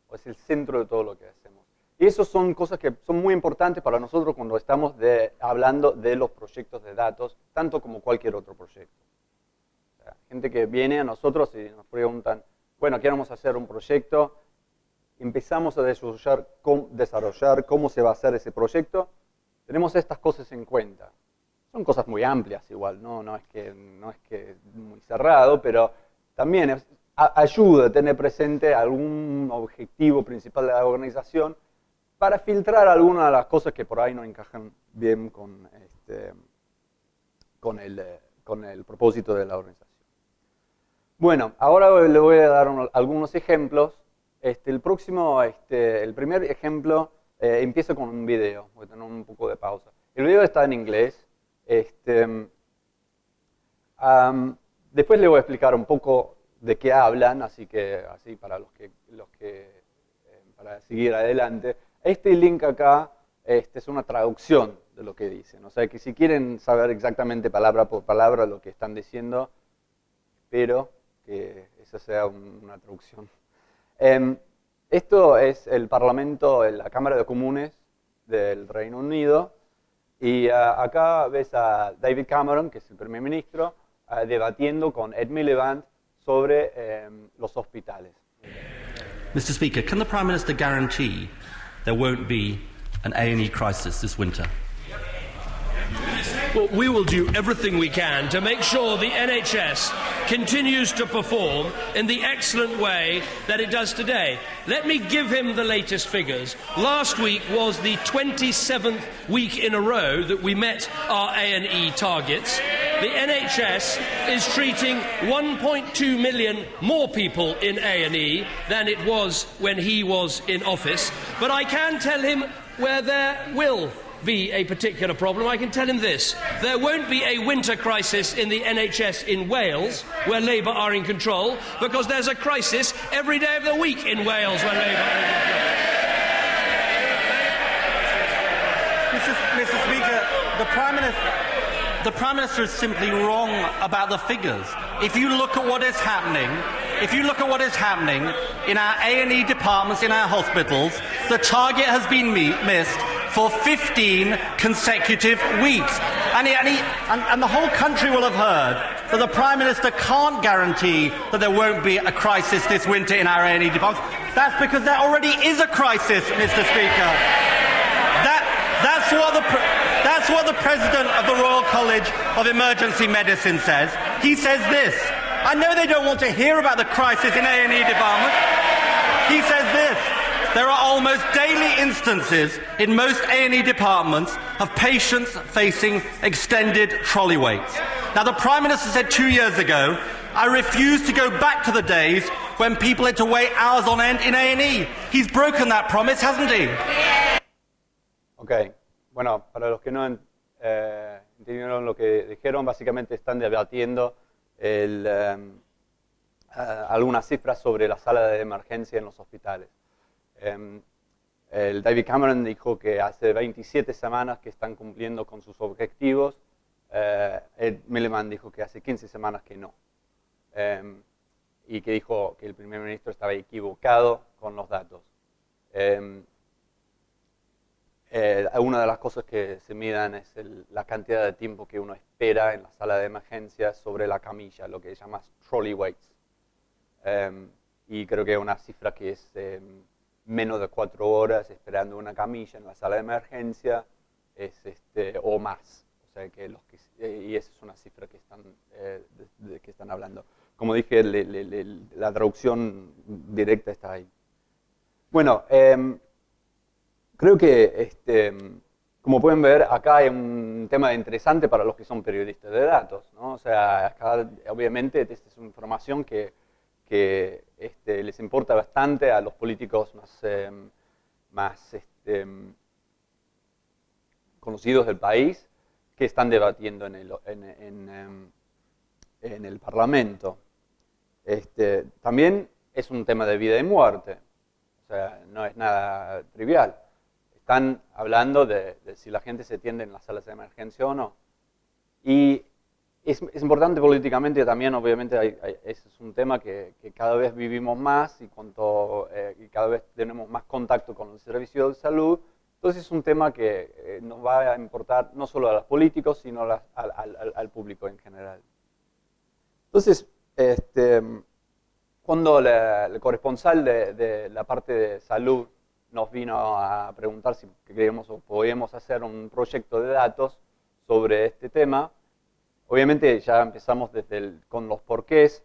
O es el centro de todo lo que hacemos. Y esas son cosas que son muy importantes para nosotros cuando estamos hablando de los proyectos de datos, tanto como cualquier otro proyecto. O sea, gente que viene a nosotros y nos preguntan, bueno, queremos hacer un proyecto empezamos a desarrollar cómo se va a hacer ese proyecto, tenemos estas cosas en cuenta. Son cosas muy amplias igual, no es que muy cerrado, pero también ayuda a tener presente algún objetivo principal de la organización para filtrar algunas de las cosas que por ahí no encajan bien con el propósito de la organización. Bueno, ahora le voy a dar algunos ejemplos. El primer ejemplo empieza con un video. Voy a tener un poco de pausa. El video está en inglés. Después le voy a explicar un poco de qué hablan, así para para seguir adelante. Este link acá es una traducción de lo que dicen. O sea que si quieren saber exactamente palabra por palabra lo que están diciendo, espero que esa sea una traducción. Esto es el Parlamento, la Cámara de Comunes del Reino Unido. Y acá ves a David Cameron, que es el primer ministro, debatiendo con Ed Miliband sobre los hospitales. Mr. Speaker, can the Prime Minister guarantee there won't be an A&E crisis this winter? Well, we will do everything we can to make sure the NHS continues to perform in the excellent way that it does today. Let me give him the latest figures. Last week was the 27th week in a row that we met our A&E targets. The NHS is treating 1.2 million more people in A&E than it was when he was in office. But I can tell him where there will be a particular problem. I can tell him this: there won't be a winter crisis in the NHS in Wales, where Labour are in control, because there's a crisis every day of the week in Wales where Labour are in control. Mr. Speaker, the Prime Minister is simply wrong about the figures. If you look at what is happening in our A&E departments, in our hospitals, the target has been missed for 15 consecutive weeks. And the whole country will have heard that the Prime Minister can't guarantee that there won't be a crisis this winter in our A&E departments. That's because there already is a crisis, Mr. Speaker. That's what the President of the Royal College of Emergency Medicine says. He says this: I know they don't want to hear about the crisis in A&E departments. He says this: there are almost daily instances in most A&E departments of patients facing extended trolley waits. Now, the Prime Minister said 2 years ago, I refuse to go back to the days when people had to wait hours on end in A&E. He's broken that promise, hasn't he? Ok, bueno, para los que no entendieron lo que dijeron, básicamente están debatiendo algunas cifras sobre la sala de emergencia en los hospitales. El David Cameron dijo que hace 27 semanas que están cumpliendo con sus objetivos. Ed Miliband dijo que hace 15 semanas que no. Y que dijo que el primer ministro estaba equivocado con los datos. Una de las cosas que se midan es la cantidad de tiempo que uno espera en la sala de emergencia sobre la camilla, lo que se llama trolley waits. Y creo que es una cifra que es menos de 4 horas esperando una camilla en la sala de emergencia, o más. O sea que y esa es una cifra que están hablando. Como dije, la traducción directa está ahí. Bueno, creo que, como pueden ver, acá hay un tema interesante para los que son periodistas de datos, ¿no? O sea, acá obviamente esta es una información que les importa bastante a los políticos más conocidos del país, que están debatiendo en el Parlamento. También es un tema de vida y muerte, o sea, no es nada trivial. Están hablando de si la gente se atiende en las salas de emergencia o no. Y es importante políticamente también, obviamente, ese es un tema que cada vez vivimos más y cada vez tenemos más contacto con el servicio de salud. Entonces es un tema que nos va a importar no solo a los políticos, sino al público en general. Entonces, cuando el corresponsal de la parte de salud nos vino a preguntar si queríamos o podíamos hacer un proyecto de datos sobre este tema, obviamente ya empezamos con los porqués,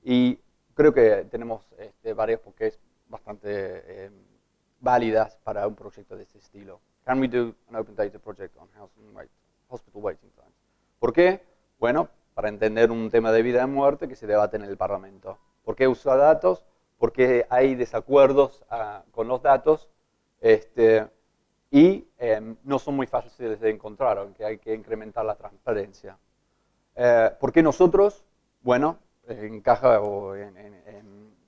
y creo que tenemos varios porqués bastante válidas para un proyecto de este estilo. Can we do an open data project on hospital waiting times? ¿Por qué? Bueno, para entender un tema de vida y muerte que se debate en el Parlamento. ¿Por qué usa datos? Porque hay desacuerdos con los datos y no son muy fáciles de encontrar, aunque hay que incrementar la transparencia. ¿Por qué nosotros? Bueno, encaja o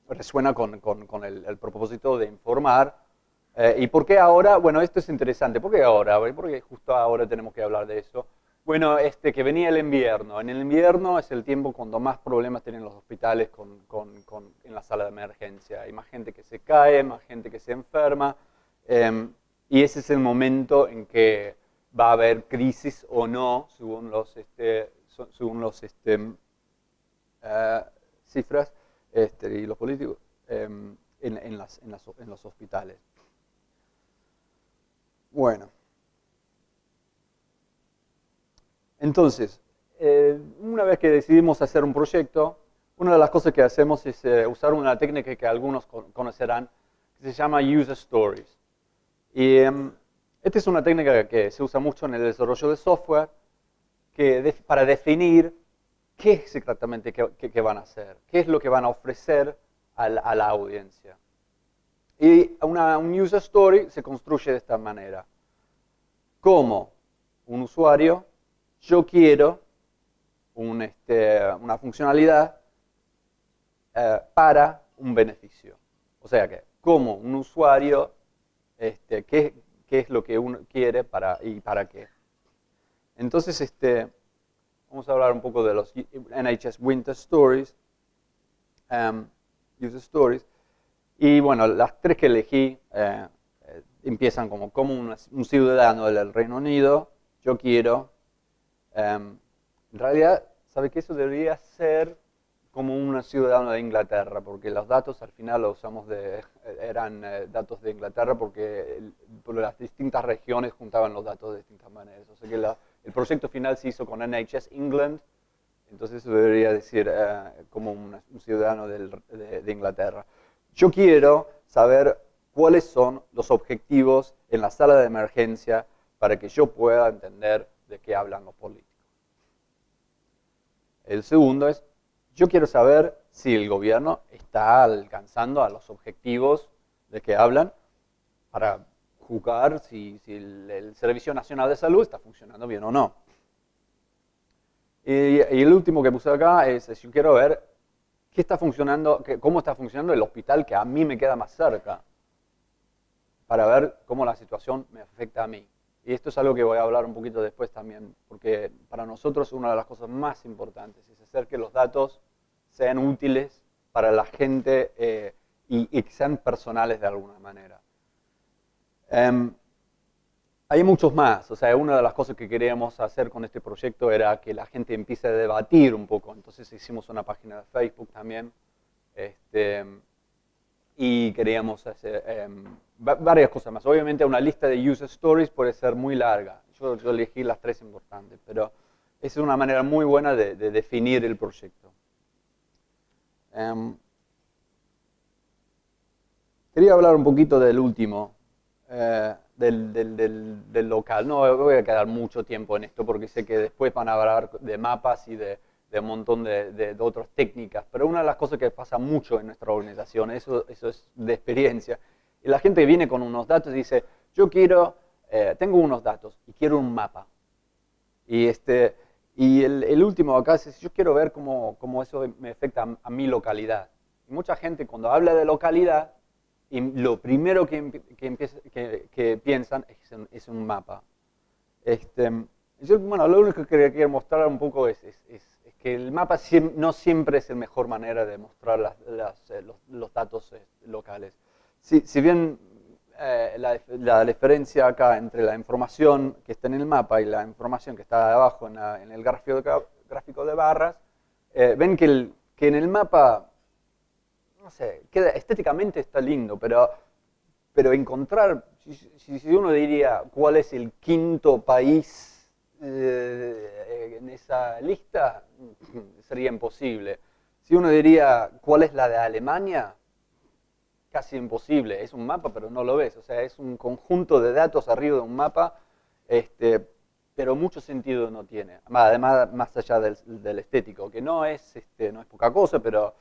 resuena con el propósito de informar. ¿Y por qué ahora? Bueno, esto es interesante. ¿Por qué ahora? Porque justo ahora tenemos que hablar de eso. Bueno, que venía el invierno. En el invierno es el tiempo cuando más problemas tienen los hospitales en la sala de emergencia. Hay más gente que se cae, más gente que se enferma. Y ese es el momento en que va a haber crisis o no, según los cifras y los políticos, en los hospitales. Bueno. Entonces, una vez que decidimos hacer un proyecto, una de las cosas que hacemos es usar una técnica que algunos conocerán, que se llama User Stories. Y esta es una técnica que se usa mucho en el desarrollo de software para definir qué es exactamente qué van a hacer, qué es lo que van a ofrecer a la audiencia. Y un User Story se construye de esta manera. Como un usuario, yo quiero una funcionalidad para un beneficio. O sea que, como un usuario, qué es lo que uno quiere y para qué. Entonces, vamos a hablar un poco de los NHS Winter Stories, User Stories. Y bueno, las tres que elegí empiezan como un ciudadano del Reino Unido, yo quiero. En realidad, ¿sabe qué? Eso debería ser como un ciudadano de Inglaterra, porque los datos al final los usamos eran datos de Inglaterra porque por las distintas regiones juntaban los datos de distintas maneras. O sea que el proyecto final se hizo con NHS England, entonces eso debería decir como un ciudadano de Inglaterra. Yo quiero saber cuáles son los objetivos en la sala de emergencia para que yo pueda entender de qué hablan los políticos. El segundo es, yo quiero saber si el gobierno está alcanzando a los objetivos de que hablan para juzgar si el Servicio Nacional de Salud está funcionando bien o no. Y el último que puse acá es, yo quiero ver cómo está funcionando el hospital que a mí me queda más cerca, para ver cómo la situación me afecta a mí. Y esto es algo que voy a hablar un poquito después también, porque para nosotros una de las cosas más importantes es hacer que los datos sean útiles para la gente y que sean personales de alguna manera. Hay muchos más, o sea, una de las cosas que queríamos hacer con este proyecto era que la gente empiece a debatir un poco, entonces hicimos una página de Facebook también, y queríamos hacer varias cosas más. Obviamente una lista de User Stories puede ser muy larga, yo elegí las tres importantes, pero es una manera muy buena de definir el proyecto. Quería hablar un poquito del último, del local. No voy a quedar mucho tiempo en esto porque sé que después van a hablar de mapas y de un montón de otras técnicas, pero una de las cosas que pasa mucho en nuestra organización, eso es de experiencia, y la gente viene con unos datos y dice, yo tengo unos datos y quiero un mapa. Y el último acá es, yo quiero ver cómo eso me afecta a mi localidad. Y mucha gente cuando habla de localidad, y lo primero que piensan es un mapa. Bueno, lo único que quiero mostrar un poco es que el mapa no siempre es la mejor manera de mostrar los datos locales. Si bien la diferencia acá entre la información que está en el mapa y la información que está abajo en el gráfico de barras, ven que en el mapa no sé, estéticamente está lindo, pero encontrar, si uno diría cuál es el quinto país en esa lista, sería imposible. Si uno diría cuál es la de Alemania, casi imposible. Es un mapa, pero no lo ves. O sea, es un conjunto de datos arriba de un mapa, pero mucho sentido no tiene. Además, más allá del estético, que no es poca cosa, pero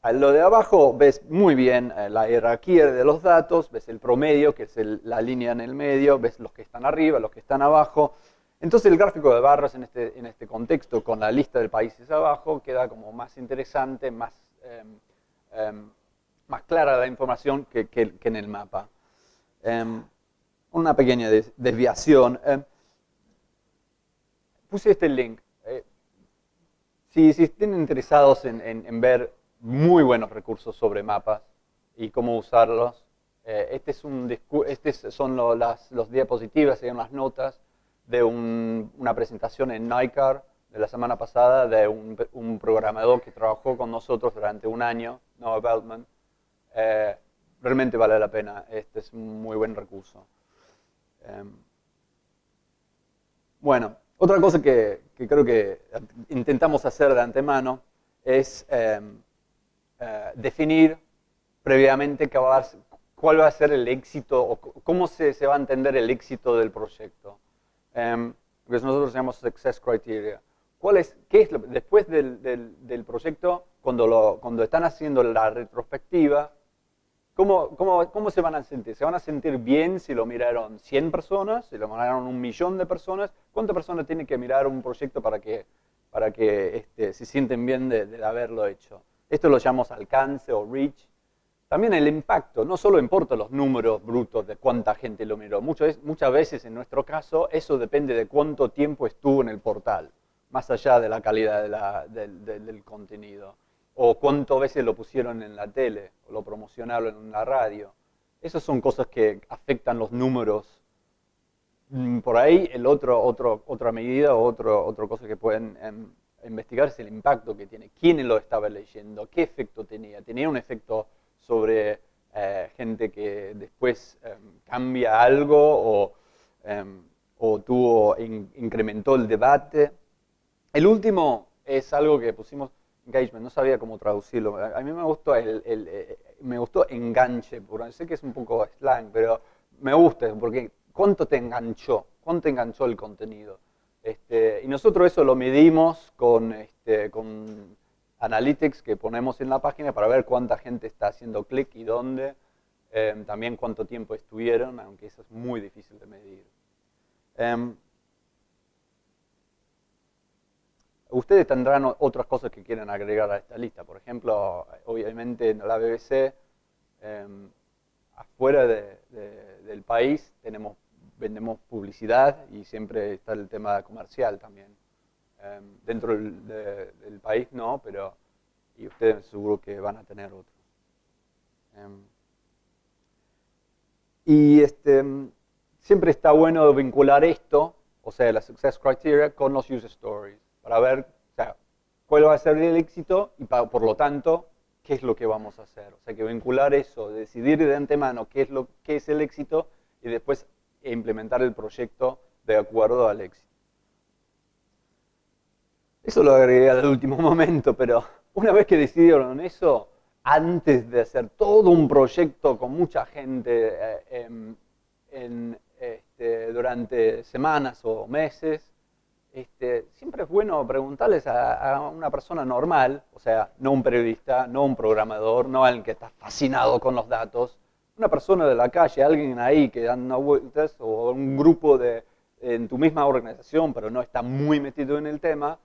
a lo de abajo ves muy bien la jerarquía de los datos, ves el promedio, que es la línea en el medio, ves los que están arriba, los que están abajo. Entonces el gráfico de barras en este contexto, con la lista de países abajo, queda como más interesante, más clara la información que en el mapa. Una pequeña desviación. Puse este link. Si estén interesados en ver muy buenos recursos sobre mapas y cómo usarlos, son los diapositivas, serían las notas de una presentación en NICAR de la semana pasada de un programador que trabajó con nosotros durante un año, Noah Beltman. Realmente vale la pena, este es un muy buen recurso. Bueno, otra cosa que creo que intentamos hacer de antemano es definir previamente cuál va a ser el éxito o cómo se va a entender el éxito del proyecto. Lo que nosotros llamamos Success Criteria. Después del proyecto, cuando están haciendo la retrospectiva, ¿cómo se van a sentir? ¿Se van a sentir bien si lo miraron 100 personas? ¿Si lo miraron 1.000.000 de personas? ¿Cuántas personas tienen que mirar un proyecto para que se sienten bien de haberlo hecho? Esto lo llamamos alcance o reach. También el impacto, no solo importa los números brutos de cuánta gente lo miró. Muchas veces en nuestro caso eso depende de cuánto tiempo estuvo en el portal, más allá de la calidad del contenido. O cuántas veces lo pusieron en la tele, o lo promocionaron en la radio. Esas son cosas que afectan los números. Por ahí, otra medida o otra cosa que pueden investigar es el impacto que tiene. ¿Quién lo estaba leyendo? ¿Qué efecto tenía? ¿Tenía un efecto sobre gente que después cambia algo o incrementó el debate? El último es algo que pusimos, engagement, no sabía cómo traducirlo. A mí me gustó me gustó enganche, porque sé que es un poco slang, pero me gusta porque ¿cuánto te enganchó el contenido? Y nosotros eso lo medimos con Analytics que ponemos en la página para ver cuánta gente está haciendo clic y dónde, también cuánto tiempo estuvieron, aunque eso es muy difícil de medir. Ustedes tendrán otras cosas que quieren agregar a esta lista. Por ejemplo, obviamente en la BBC, afuera del país, vendemos publicidad y siempre está el tema comercial también. Dentro del país no, pero y ustedes seguro que van a tener otros. Siempre está bueno vincular esto, o sea, la Success Criteria, con los User Stories, para ver cuál va a ser el éxito y por lo tanto, qué es lo que vamos a hacer. O sea, que vincular eso, decidir de antemano qué es el éxito y después implementar el proyecto de acuerdo al éxito. Eso lo agregué al último momento, pero una vez que decidieron eso, antes de hacer todo un proyecto con mucha gente durante semanas o meses, siempre es bueno preguntarles a una persona normal, o sea, no un periodista, no un programador, no alguien que está fascinado con los datos, una persona de la calle, alguien ahí que da vueltas, o un grupo en tu misma organización, pero no está muy metido en el tema,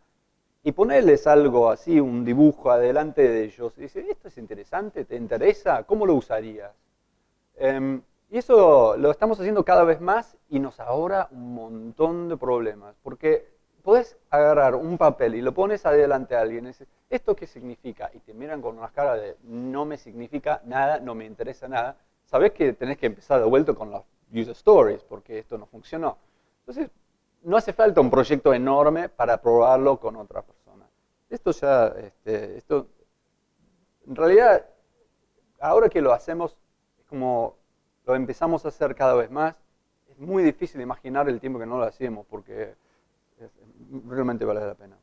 y ponerles algo así, un dibujo adelante de ellos, y dice, ¿esto es interesante? ¿Te interesa? ¿Cómo lo usarías? Y eso lo estamos haciendo cada vez más y nos ahorra un montón de problemas, porque podés agarrar un papel y lo pones adelante a alguien y dices, ¿esto qué significa? Y te miran con una cara de, no me significa nada, no me interesa nada. Sabés que tenés que empezar de vuelta con los user stories, porque esto no funcionó. Entonces, no hace falta un proyecto enorme para probarlo con otra persona. Esto ya, en realidad, ahora que lo hacemos, es como lo empezamos a hacer cada vez más, es muy difícil imaginar el tiempo que no lo hacíamos, porque realmente vale la pena.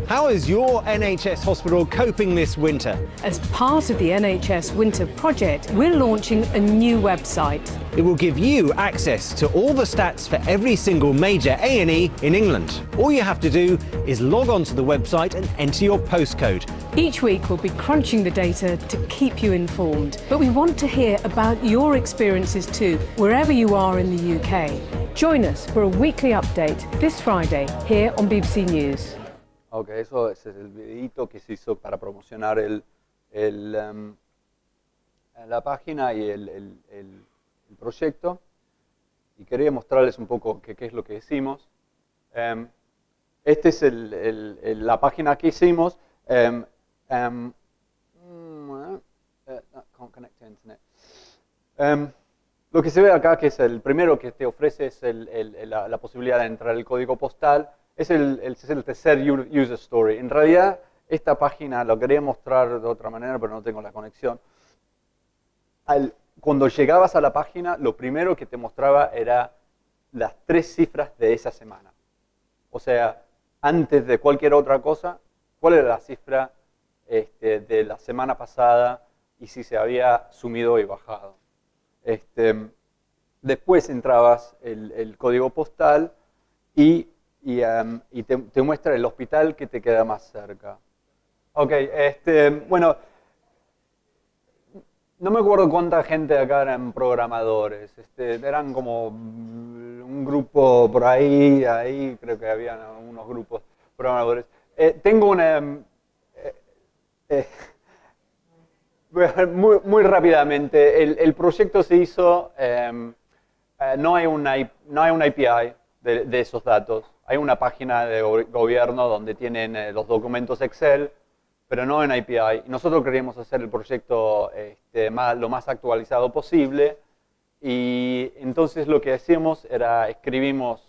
How is your NHS hospital coping this winter? As part of the NHS Winter Project, we're launching a new website. It will give you access to all the stats for every single major A&E in England. All you have to do is log on to the website and enter your postcode. Each week we'll be crunching the data to keep you informed, but we want to hear about your experiences too, wherever you are in the UK. Join us for a weekly update this Friday here on BBC News. Ok, ese es el videito que se hizo para promocionar la página y el proyecto. Y quería mostrarles un poco qué es lo que hicimos. Esta es la página que hicimos. Connect to Internet. Lo que se ve acá, que es el primero que te ofrece, es la posibilidad de entrar el código postal. Es el tercer user story. En realidad, esta página lo quería mostrar de otra manera, pero no tengo la conexión. Cuando llegabas a la página, lo primero que te mostraba era las 3 cifras de esa semana. O sea, antes de cualquier otra cosa, cuál era la cifra de la semana pasada y si se había subido y bajado. Después entrabas el código postal y te muestra el hospital que te queda más cerca. Ok, bueno, no me acuerdo cuánta gente acá eran programadores. Eran como un grupo por ahí creo que habían unos grupos programadores. Tengo una... muy rápidamente, el proyecto se hizo, no hay una API de esos datos. Hay una página de gobierno donde tienen los documentos Excel, pero no en API. Y nosotros queríamos hacer el proyecto lo más actualizado posible. Y entonces lo que hacíamos era escribimos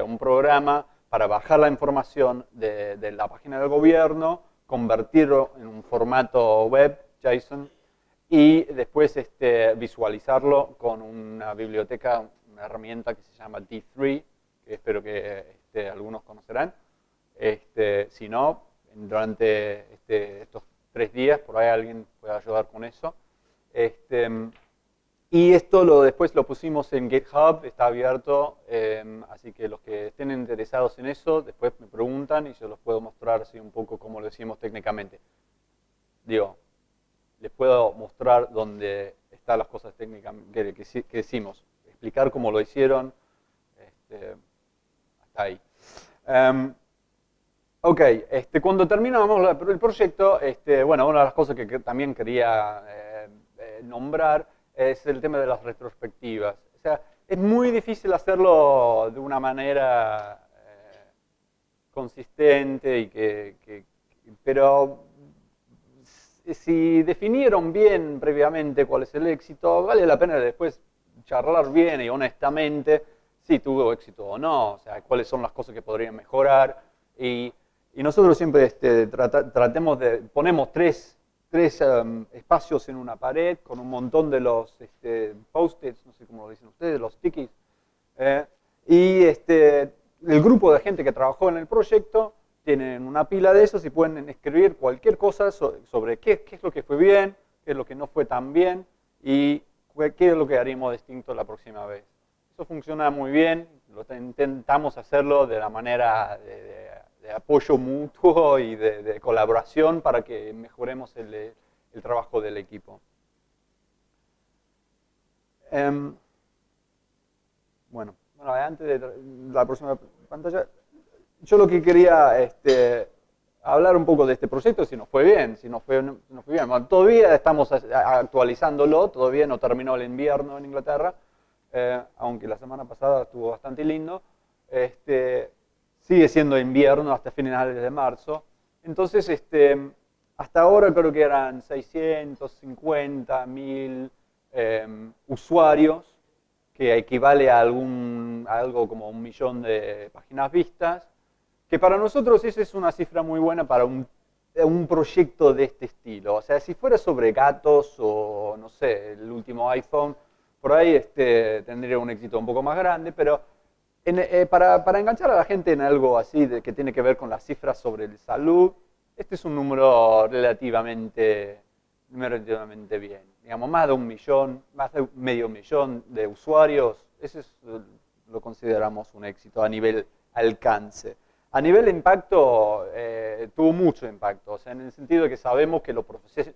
un programa para bajar la información de la página del gobierno, convertirlo en un formato web, JSON, y después visualizarlo con una biblioteca, una herramienta que se llama D3, que espero que algunos conocerán. Si no, durante estos 3 días, por ahí alguien puede ayudar con eso. Y esto después lo pusimos en GitHub, está abierto, así que los que estén interesados en eso, después me preguntan y yo los puedo mostrar así un poco cómo lo decimos técnicamente. Digo, les puedo mostrar dónde están las cosas técnicas que hicimos, explicar cómo lo hicieron, hasta ahí. Ok, cuando terminamos el proyecto, bueno, una de las cosas que también quería nombrar es el tema de las retrospectivas. O sea, es muy difícil hacerlo de una manera consistente, pero si definieron bien previamente cuál es el éxito, vale la pena después charlar bien y honestamente si tuvo éxito o no, o sea, cuáles son las cosas que podrían mejorar. Y nosotros siempre ponemos tres espacios en una pared con un montón de los post-its, no sé cómo lo dicen ustedes, los stickies. Y el grupo de gente que trabajó en el proyecto tienen una pila de esos y pueden escribir cualquier cosa sobre qué es lo que fue bien, qué es lo que no fue tan bien y qué es lo que haríamos distinto la próxima vez. Eso funciona muy bien, intentamos hacerlo de la manera de apoyo mutuo y de colaboración para que mejoremos el trabajo del equipo. Bueno, antes de la próxima pantalla, yo lo que quería hablar un poco de este proyecto, si nos fue bien, si no fue bien. Bueno, todavía estamos actualizándolo, todavía no terminó el invierno en Inglaterra, aunque la semana pasada estuvo bastante lindo. Sigue siendo invierno hasta finales de marzo. Entonces, hasta ahora creo que eran 650.000 usuarios, que equivale a algo como 1 millón de páginas vistas, que para nosotros esa es una cifra muy buena para un un proyecto de este estilo. O sea, si fuera sobre gatos o, no sé, el último iPhone, por ahí tendría un éxito un poco más grande, pero para enganchar a la gente en algo así que tiene que ver con las cifras sobre la salud, este es un número relativamente bien. Digamos, más de 1 millón, más de medio millón de usuarios, lo consideramos un éxito a nivel alcance. A nivel de impacto, tuvo mucho impacto, o sea, en el sentido de que sabemos que los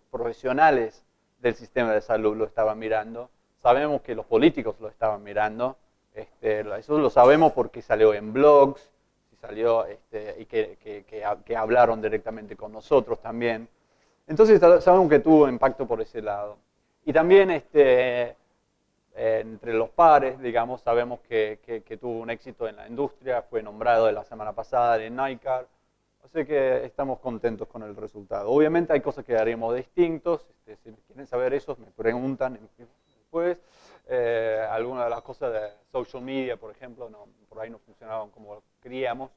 profesionales del sistema de salud lo estaban mirando, sabemos que los políticos lo estaban mirando, eso lo sabemos porque salió en blogs, salió y que hablaron directamente con nosotros también. Entonces sabemos que tuvo impacto por ese lado. Y también entre los pares, digamos, sabemos que tuvo un éxito en la industria, fue nombrado la semana pasada en NICAR, así que estamos contentos con el resultado. Obviamente hay cosas que haremos distintos, si quieren saber eso me preguntan después. Algunas de las cosas de social media, por ejemplo, por ahí no funcionaban como queríamos.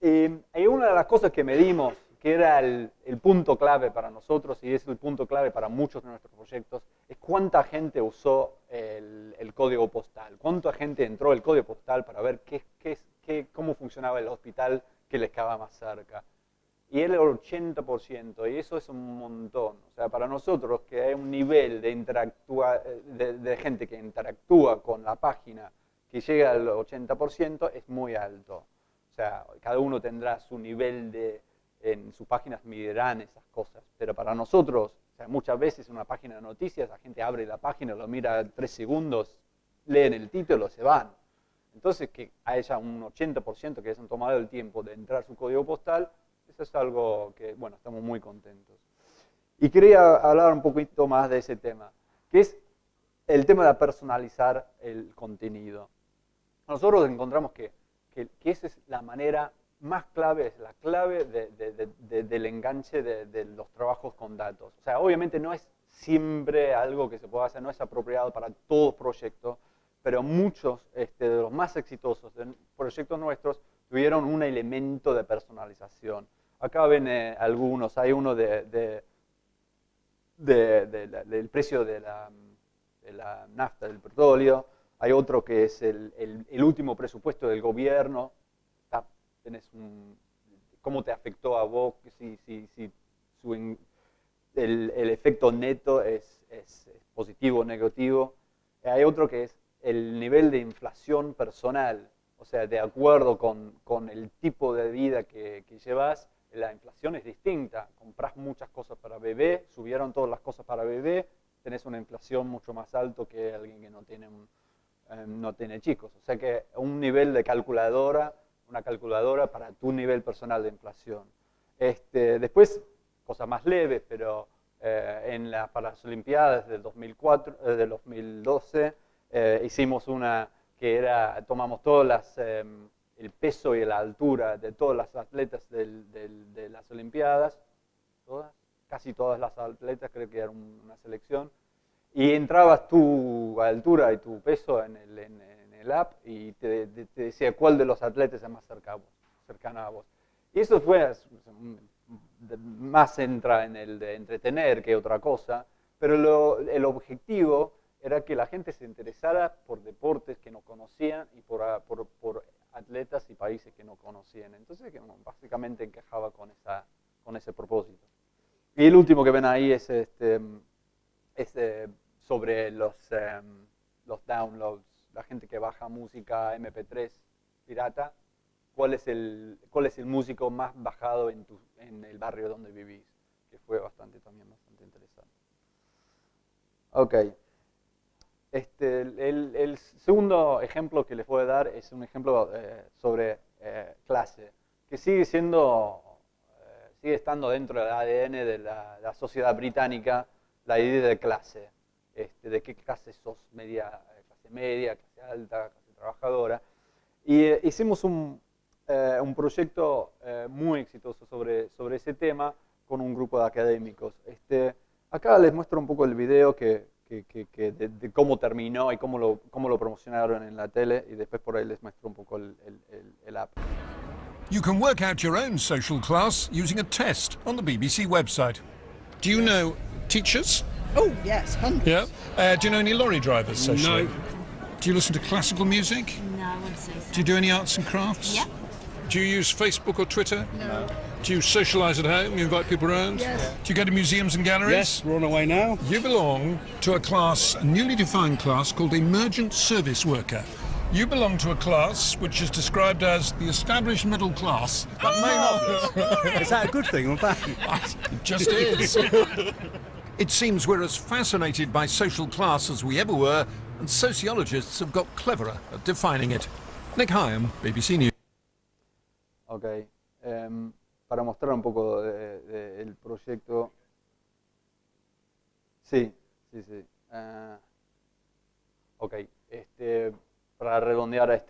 Hay una de las cosas que medimos, que era el punto clave para nosotros, y es el punto clave para muchos de nuestros proyectos, es cuánta gente usó el código postal, cuánta gente entró el código postal para ver cómo funcionaba el hospital que les quedaba más cerca. Y era el 80%, y eso es un montón. O sea, para nosotros, que hay un nivel de gente que interactúa con la página que llega al 80%, es muy alto. O sea, cada uno tendrá su nivel en sus páginas medirán esas cosas. Pero para nosotros, o sea, muchas veces en una página de noticias, la gente abre la página, lo mira 3 segundos, leen el título, se van. Entonces, que haya un 80% que hayan tomado el tiempo de entrar su código postal, eso es algo que, bueno, estamos muy contentos. Y quería hablar un poquito más de ese tema, que es el tema de personalizar el contenido. Nosotros encontramos que esa es la manera más clave, es la clave del enganche de los trabajos con datos. O sea, obviamente no es siempre algo que se pueda hacer, no es apropiado para todo proyecto, pero muchos de los más exitosos de proyectos nuestros tuvieron un elemento de personalización. Acá ven algunos, hay uno del precio de la nafta, del petróleo, hay otro que es el último presupuesto del gobierno, tenés cómo te afectó a vos, si el efecto neto es positivo o negativo. Hay otro que es el nivel de inflación personal, o sea, de acuerdo con el tipo de vida que llevas, la inflación es distinta. Comprás muchas cosas para bebé, subieron todas las cosas para bebé, tenés una inflación mucho más alta que alguien que no tiene chicos. O sea que un nivel de calculadora, una calculadora para tu nivel personal de inflación. Después, cosas más leves, pero para las Olimpiadas del 2012 hicimos una que era, tomamos todas el peso y la altura de todas las atletas de las Olimpiadas, casi todas las atletas, creo que era una selección, y entrabas tu altura y tu peso en el app y te decía cuál de los atletas es más cercano a vos. Y eso fue más entra en el de entretener que otra cosa, pero el objetivo era que la gente se interesara por deportes que no conocían y por atletas y países que no conocían. Entonces, básicamente encajaba con ese propósito. Y el último que ven ahí es sobre los downloads, la gente que baja música MP3 pirata. ¿Cuál es el músico más bajado en el barrio donde vivís? Que fue bastante interesante. Ok. El segundo ejemplo que les voy a dar es un ejemplo sobre clase, que sigue estando dentro del ADN de la sociedad británica, la idea de clase, de qué clase sos, clase media, clase alta, clase trabajadora. Y hicimos un proyecto muy exitoso sobre ese tema con un grupo de académicos. Acá les muestro un poco el video de cómo terminó y cómo lo promocionaron en la tele, y después por ahí les muestro un poco el app. You can work out your own social class using a test on the BBC website. Do you know teachers? Oh, yes, hundreds. Yeah. Do you know any lorry drivers socially? No. Do you listen to classical music? No, I wouldn't say so. Do you do any arts and crafts? Yeah. Do you use Facebook or Twitter? No. Do you socialise at home? You invite people around? Yes. Do you go to museums and galleries? Yes, we're on our way now. You belong to a class, a newly defined class called Emergent Service Worker. You belong to a class which is described as the established middle class. That may not... Is that a good thing or bad? It just is. It seems we're as fascinated by social class as we ever were, and sociologists have got cleverer at defining it. Nick Hyam, BBC News. Ok. Para mostrar un poco del proyecto. Sí. Ok. Para redondear,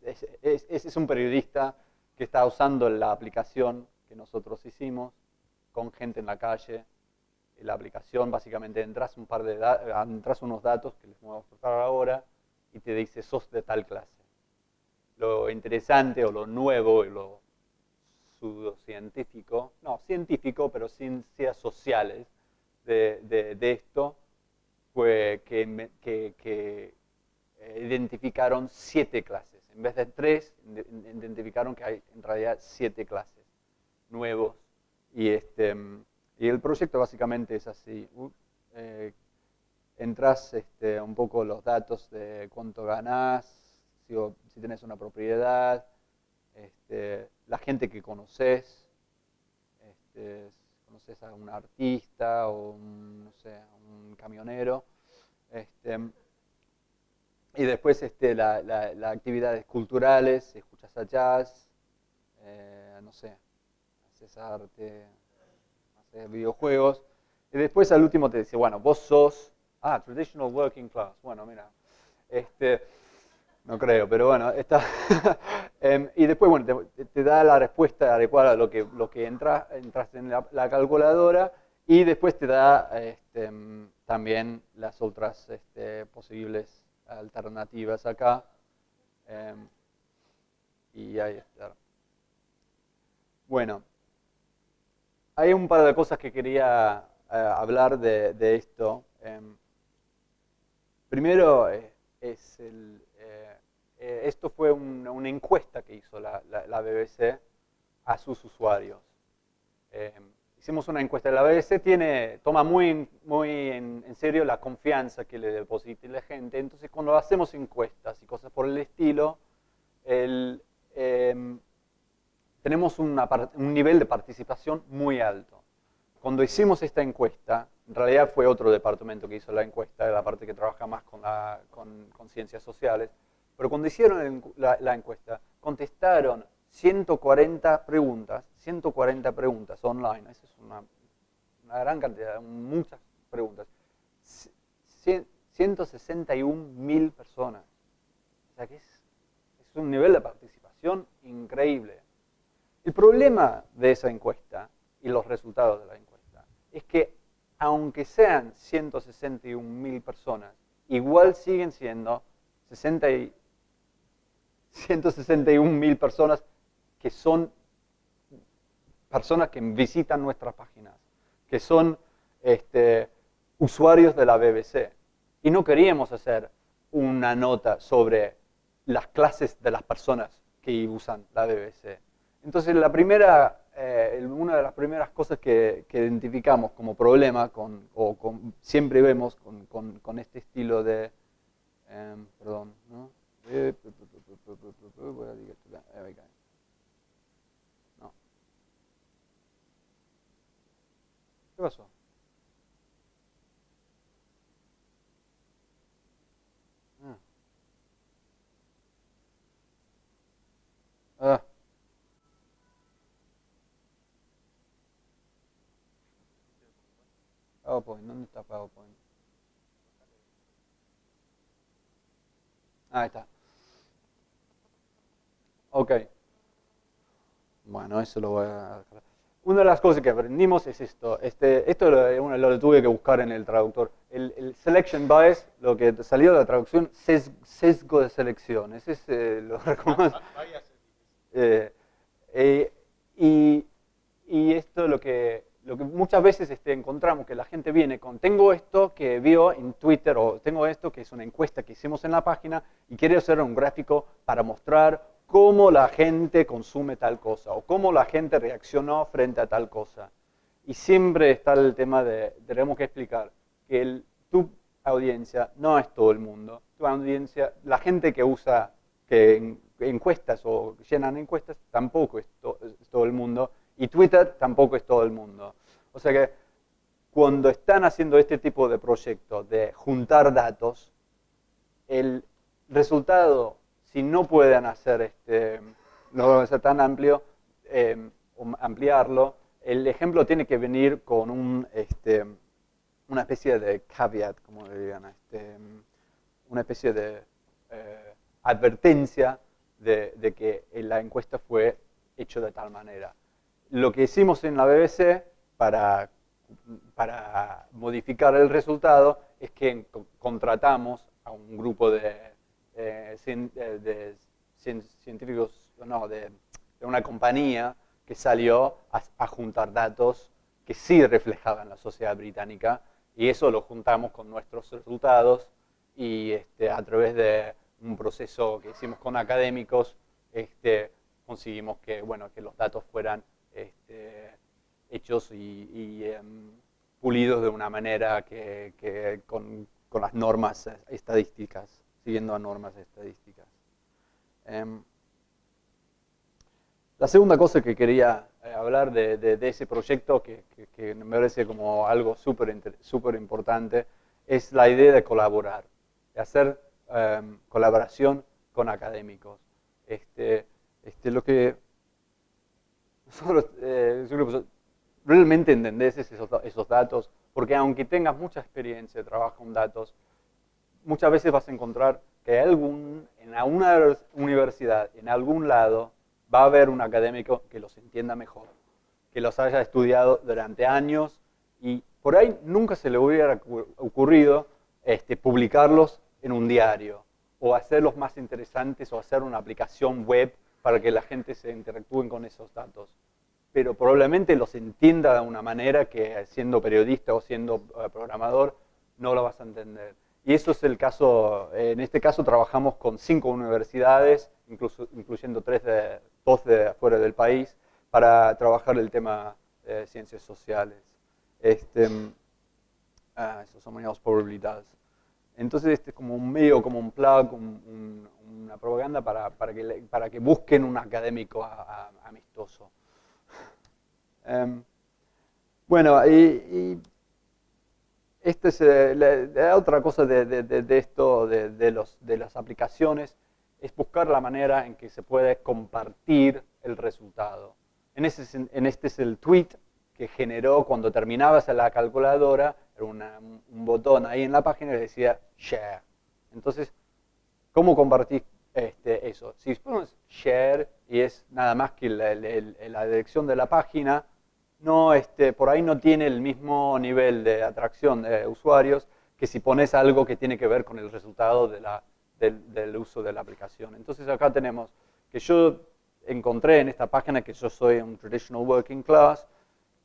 es un periodista que está usando la aplicación que nosotros hicimos con gente en la calle. La aplicación, básicamente, entras unos datos que les voy a mostrar ahora y te dice, sos de tal clase. Lo interesante o lo nuevo y lo pseudocientífico, no, científico, pero ciencias sociales de esto, fue que identificaron 7 clases. En vez de 3, identificaron que hay en realidad 7 clases nuevos. Y el proyecto básicamente es así. Entras un poco los datos de cuánto ganás, si tenés una propiedad, la gente que conoces a un artista o no sé, a un camionero. Y después las actividades culturales, escuchas a jazz, no sé, haces arte, haces videojuegos. Y después al último te dice, bueno, vos sos, traditional working class. Bueno, mira, no creo, pero bueno, está. Y después, bueno, te da la respuesta adecuada a lo que entras en la calculadora, y después te da también las otras posibles alternativas acá. Y ahí está. Bueno, hay un par de cosas que quería hablar de esto. Primero, esto fue una encuesta que hizo la BBC a sus usuarios. Hicimos una encuesta. La BBC toma muy en serio la confianza que le deposita la gente. Entonces, cuando hacemos encuestas y cosas por el estilo, tenemos un nivel de participación muy alto. Cuando hicimos esta encuesta, en realidad fue otro departamento que hizo la encuesta, la parte que trabaja más con ciencias sociales, pero cuando hicieron la encuesta, contestaron 140 preguntas online. Esa es una gran cantidad, muchas preguntas. 161.000 personas. O sea que es un nivel de participación increíble. El problema de esa encuesta y los resultados de la encuesta es que, aunque sean 161.000 personas, igual siguen siendo 161.000 personas que son personas que visitan nuestras páginas, que son usuarios de la BBC. Y no queríamos hacer una nota sobre las clases de las personas que usan la BBC. Entonces, una de las primeras cosas que identificamos como problema, siempre vemos con este estilo de... perdón, ¿no? No. ¿Qué pasó? PowerPoint, ¿dónde está PowerPoint? Ahí está. Ok. Bueno, eso lo voy a dejar. Una de las cosas que aprendimos es esto. Esto lo tuve que buscar en el traductor. El selection bias, lo que salió de la traducción, sesgo de selección. Ese es lo reconoce. muchas veces encontramos que la gente viene con, tengo esto que vio en Twitter, o tengo esto que es una encuesta que hicimos en la página, y quiero hacer un gráfico para mostrar cómo la gente consume tal cosa, o cómo la gente reaccionó frente a tal cosa. Y siempre está el tema de, tenemos que explicar que tu audiencia no es todo el mundo. Tu audiencia, la gente que usa encuestas o llenan encuestas, tampoco es todo el mundo. Y Twitter tampoco es todo el mundo. O sea que cuando están haciendo este tipo de proyectos de juntar datos, el resultado, si no pueden hacer no va a ser tan amplio, o ampliarlo, el ejemplo tiene que venir con una especie de caveat, como le digan, una especie de advertencia de que la encuesta fue hecha de tal manera. Lo que hicimos en la BBC para modificar el resultado es que contratamos a un grupo de científicos, no, de una compañía que salió a juntar datos que sí reflejaban la sociedad británica, y eso lo juntamos con nuestros resultados, y a través de un proceso que hicimos con académicos, conseguimos que los datos fueran hechos y pulidos de una manera que con las normas estadísticas, siguiendo a normas estadísticas. La segunda cosa que quería hablar de ese proyecto, que me parece como algo súper importante, es la idea de colaborar, de hacer colaboración con académicos. Lo que nosotros realmente entendés esos datos, porque aunque tengas mucha experiencia de trabajo con datos, muchas veces vas a encontrar que en una universidad, en algún lado, va a haber un académico que los entienda mejor, que los haya estudiado durante años, y por ahí nunca se le hubiera ocurrido publicarlos en un diario, o hacerlos más interesantes, o hacer una aplicación web para que la gente se interactúe con esos datos. Pero probablemente los entienda de una manera que, siendo periodista o siendo programador, no lo vas a entender. Y eso es el caso. En este caso trabajamos con 5 universidades, incluyendo 2 de afuera del país, para trabajar el tema de ciencias sociales. Eso son las probabilidades. Entonces es como un medio, como un plug, una propaganda para que busquen un académico amistoso. Bueno, y esta es la otra cosa de esto, de las aplicaciones, es buscar la manera en que se puede compartir el resultado. Este es el tweet que generó cuando terminabas en la calculadora, era un botón ahí en la página que decía share. Entonces, ¿cómo compartís eso? Si pones share y es nada más que la dirección de la página, no, por ahí no tiene el mismo nivel de atracción de usuarios que si pones algo que tiene que ver con el resultado del uso de la aplicación. Entonces acá tenemos que yo encontré en esta página que yo soy un traditional working class,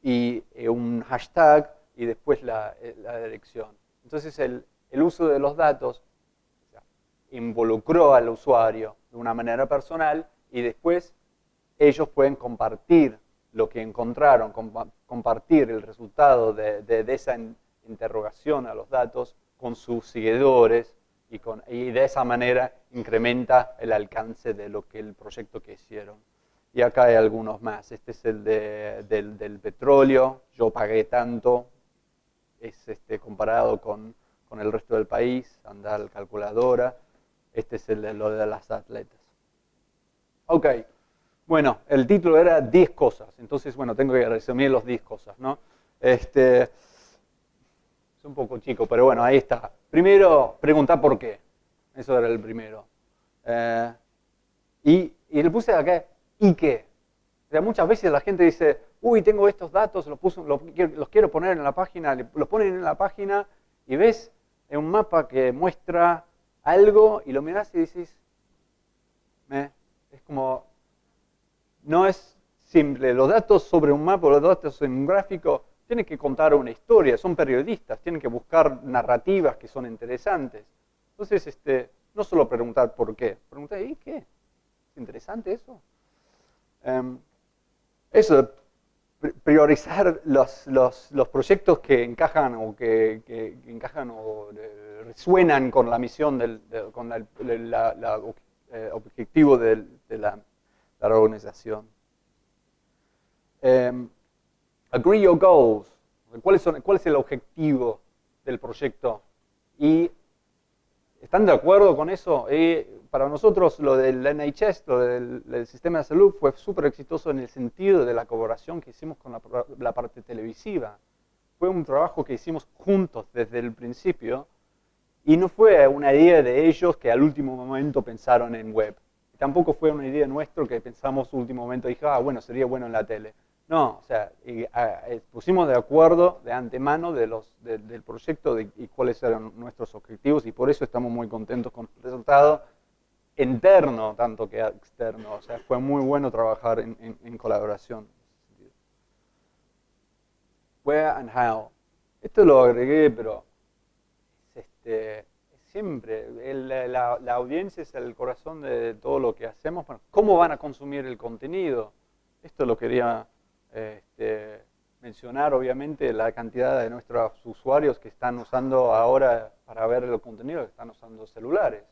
y un hashtag y después la dirección. Entonces el uso de los datos involucró al usuario de una manera personal, y después ellos pueden compartir lo que encontraron, compartir el resultado de esa interrogación a los datos con sus seguidores, y de esa manera incrementa el alcance de el proyecto que hicieron. Y acá hay algunos más. Este es el del petróleo. Yo pagué tanto. Es comparado con el resto del país. Anda la calculadora. Este es lo de las atletas. Ok. Bueno, el título era 10 cosas. Entonces, bueno, tengo que resumir los 10 cosas, ¿no? Es un poco chico, pero bueno, ahí está. Primero, preguntar por qué. Eso era el primero. Y le puse acá, ¿y qué? O sea, muchas veces la gente dice, uy, tengo estos datos, los quiero poner en la página, los ponen en la página y ves en un mapa que muestra algo y lo mirás y dices, es como, no es simple. Los datos sobre un mapa, los datos en un gráfico tienen que contar una historia, son periodistas, tienen que buscar narrativas que son interesantes. Entonces, no solo preguntar por qué, preguntar, ¿y qué? ¿Es interesante eso? Eso, priorizar los proyectos que encajan o que encajan o resuenan con la misión, con el objetivo de la organización. Agree your goals. ¿Cuál es el objetivo del proyecto? Y ¿están de acuerdo con eso? Para nosotros lo del NHS, lo del sistema de salud, fue súper exitoso en el sentido de la colaboración que hicimos con la parte televisiva. Fue un trabajo que hicimos juntos desde el principio y no fue una idea de ellos que al último momento pensaron en web. Tampoco fue una idea nuestra que pensamos último momento y dije, bueno, sería bueno en la tele. No, o sea, pusimos de acuerdo de antemano del proyecto y cuáles eran nuestros objetivos y por eso estamos muy contentos con el resultado interno tanto que externo. O sea, fue muy bueno trabajar en colaboración. Where and how. Esto lo agregué, pero siempre la audiencia es el corazón de todo lo que hacemos. Bueno, ¿cómo van a consumir el contenido? Esto lo quería mencionar, obviamente, la cantidad de nuestros usuarios que están usando ahora para ver el contenido, que están usando celulares.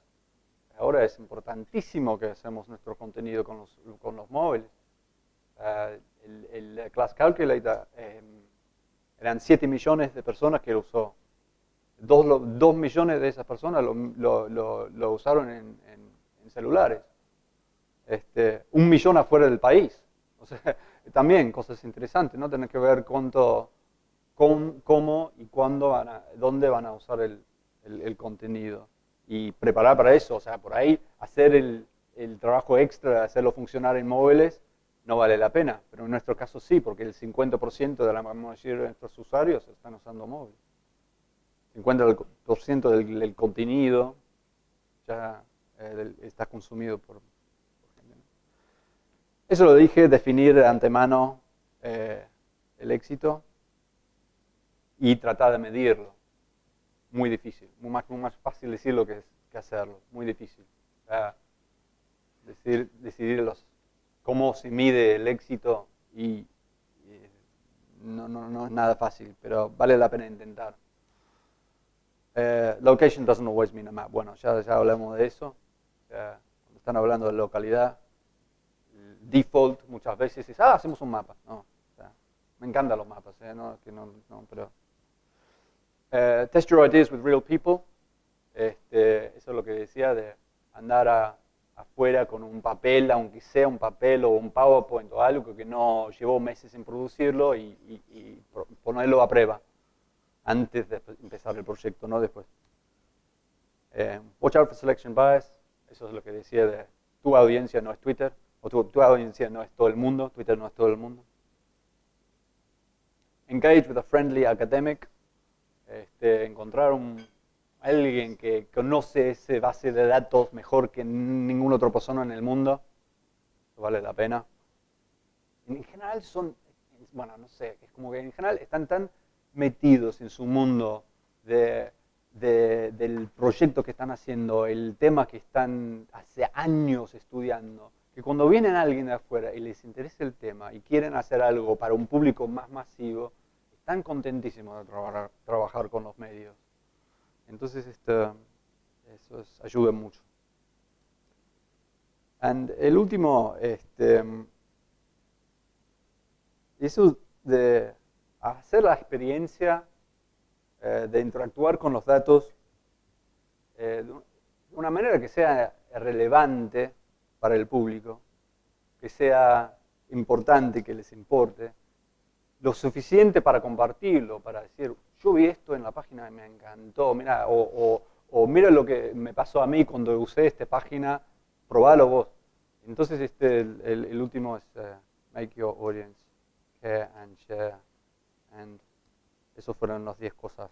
Ahora es importantísimo que hacemos nuestro contenido con los móviles. El Class Calculator eran 7 millones de personas que lo usó. 2 millones de esas personas lo usaron en celulares. 1 millón afuera del país. O sea, también cosas interesantes, ¿no? Tener que ver cómo y cuándo dónde van a usar el contenido. Y preparar para eso, o sea, por ahí hacer el trabajo extra de hacerlo funcionar en móviles no vale la pena. Pero en nuestro caso sí, porque el 50% de la mayoría de nuestros usuarios están usando móviles. 50% del contenido ya está consumido por gente. Eso lo dije, definir de antemano el éxito y tratar de medirlo. Muy difícil, muy más fácil decirlo que hacerlo, muy difícil. Decidir cómo se mide el éxito y no es nada fácil, pero vale la pena intentar. Location doesn't always mean a map. Bueno, ya hablamos de eso. Cuando están hablando de localidad, el default muchas veces es, hacemos un mapa. No, me encantan los mapas, pero test your ideas with real people. Eso es lo que decía de andar afuera con un papel, aunque sea un papel o un PowerPoint o algo que no llevó meses en producirlo y ponerlo a prueba antes de empezar el proyecto, no después. Watch out for selection bias. Eso es lo que decía de tu audiencia no es Twitter, o tu audiencia no es todo el mundo, Twitter no es todo el mundo. Engage with a friendly academic. Encontrar alguien que conoce esa base de datos mejor que ninguna otra persona en el mundo, eso vale la pena. En general no sé, es como que en general están tan metidos en su mundo del proyecto que están haciendo, el tema que están hace años estudiando, que cuando viene alguien de afuera y les interesa el tema y quieren hacer algo para un público más masivo, están contentísimos de trabajar con los medios. Entonces, eso ayuda mucho. Y el último, eso de hacer la experiencia de interactuar con los datos de una manera que sea relevante para el público, que sea importante, que les importe, lo suficiente para compartirlo, para decir, yo vi esto en la página y me encantó, mira, o mira lo que me pasó a mí cuando usé esta página, probalo vos. Entonces el último es make your audience care and share. And esos fueron las 10 cosas.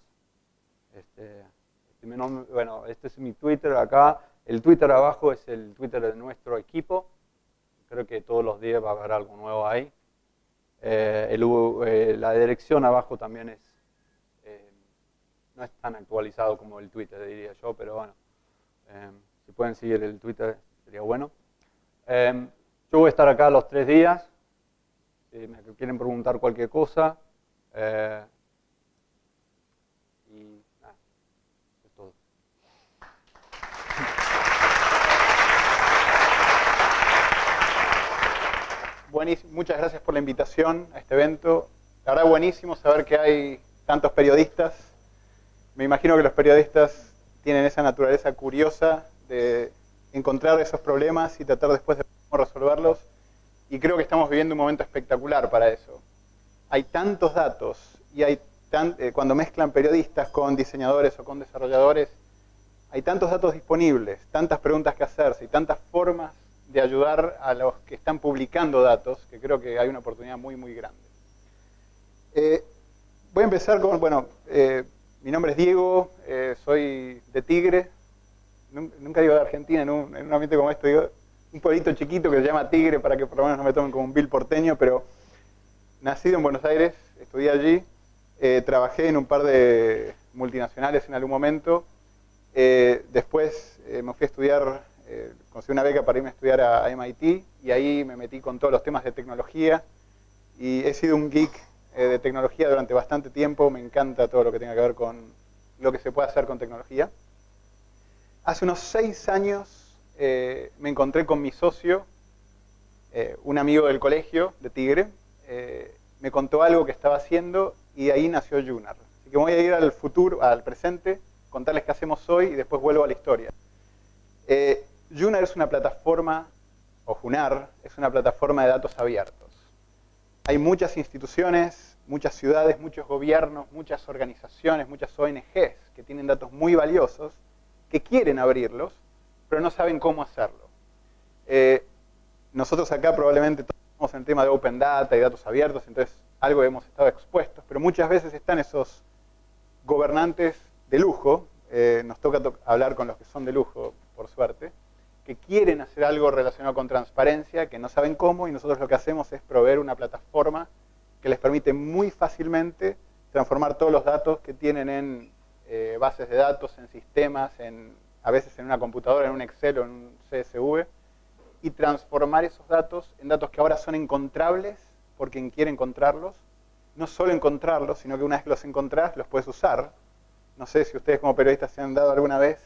Bueno, este es mi Twitter acá. El Twitter abajo es el Twitter de nuestro equipo. Creo que todos los días va a haber algo nuevo ahí. La dirección abajo también es, no es tan actualizado como el Twitter, diría yo, pero bueno, si pueden seguir el Twitter sería bueno. Yo voy a estar acá los 3 días, si me quieren preguntar cualquier cosa. Y nada, eso es todo. Buenísimo, muchas gracias por la invitación a este evento. La verdad, buenísimo saber que hay tantos periodistas. Me imagino que los periodistas tienen esa naturaleza curiosa de encontrar esos problemas y tratar después de cómo resolverlos. Y creo que estamos viviendo un momento espectacular para eso. Hay tantos datos y hay cuando mezclan periodistas con diseñadores o con desarrolladores, hay tantos datos disponibles, tantas preguntas que hacerse y tantas formas de ayudar a los que están publicando datos, que creo que hay una oportunidad muy, muy grande. Voy a empezar con, bueno, mi nombre es Diego, soy de Tigre, nunca digo de Argentina, en un ambiente como este, digo un pueblito chiquito que se llama Tigre, para que por lo menos no me tomen como un vil porteño, pero nacido en Buenos Aires, estudié allí, trabajé en un par de multinacionales en algún momento, después me fui a estudiar, conseguí una beca para irme a estudiar a MIT, y ahí me metí con todos los temas de tecnología, y he sido un geek de tecnología durante bastante tiempo, me encanta todo lo que tenga que ver con lo que se puede hacer con tecnología. Hace unos 6 años me encontré con mi socio, un amigo del colegio de Tigre, me contó algo que estaba haciendo y ahí nació Junar. Así que voy a ir al futuro, al presente, contarles qué hacemos hoy y después vuelvo a la historia. Junar es una plataforma, o Junar, es una plataforma de datos abiertos. Hay muchas instituciones, muchas ciudades, muchos gobiernos, muchas organizaciones, muchas ONGs que tienen datos muy valiosos, que quieren abrirlos, pero no saben cómo hacerlo. Nosotros acá probablemente estamos en el tema de Open Data y datos abiertos, entonces algo hemos estado expuestos, pero muchas veces están esos gobernantes de lujo, nos toca hablar con los que son de lujo, por suerte, que quieren hacer algo relacionado con transparencia, que no saben cómo, y nosotros lo que hacemos es proveer una plataforma que les permite muy fácilmente transformar todos los datos que tienen en bases de datos, en sistemas, a veces en una computadora, en un Excel o en un CSV, y transformar esos datos en datos que ahora son encontrables por quien quiere encontrarlos. No solo encontrarlos, sino que una vez que los encontrás, los puedes usar. No sé si ustedes como periodistas se han dado alguna vez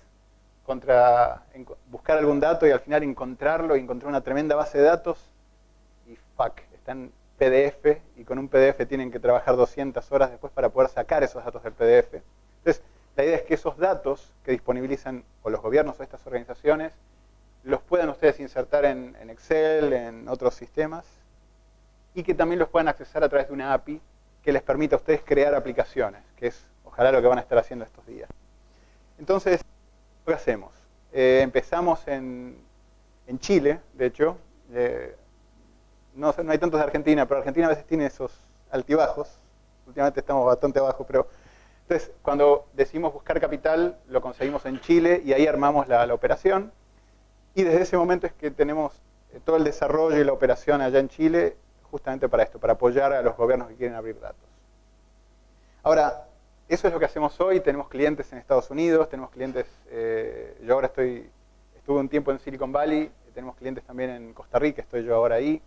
contra buscar algún dato y al final encontrarlo y encontrar una tremenda base de datos y fuck, está en PDF y con un PDF tienen que trabajar 200 horas después para poder sacar esos datos del PDF. Entonces, la idea es que esos datos que disponibilizan o los gobiernos o estas organizaciones los puedan ustedes insertar en Excel, en otros sistemas y que también los puedan accesar a través de una API que les permita a ustedes crear aplicaciones, que es ojalá lo que van a estar haciendo estos días. Entonces, ¿qué hacemos? Empezamos en Chile, de hecho. No hay tantos de Argentina, pero Argentina a veces tiene esos altibajos. Últimamente estamos bastante abajo, pero... Entonces, cuando decidimos buscar capital, lo conseguimos en Chile y ahí armamos la operación. Y desde ese momento es que tenemos todo el desarrollo y la operación allá en Chile justamente para esto, para apoyar a los gobiernos que quieren abrir datos. Ahora, eso es lo que hacemos hoy. Tenemos clientes en Estados Unidos, tenemos clientes, yo ahora estuve un tiempo en Silicon Valley, tenemos clientes también en Costa Rica, estoy yo ahora ahí,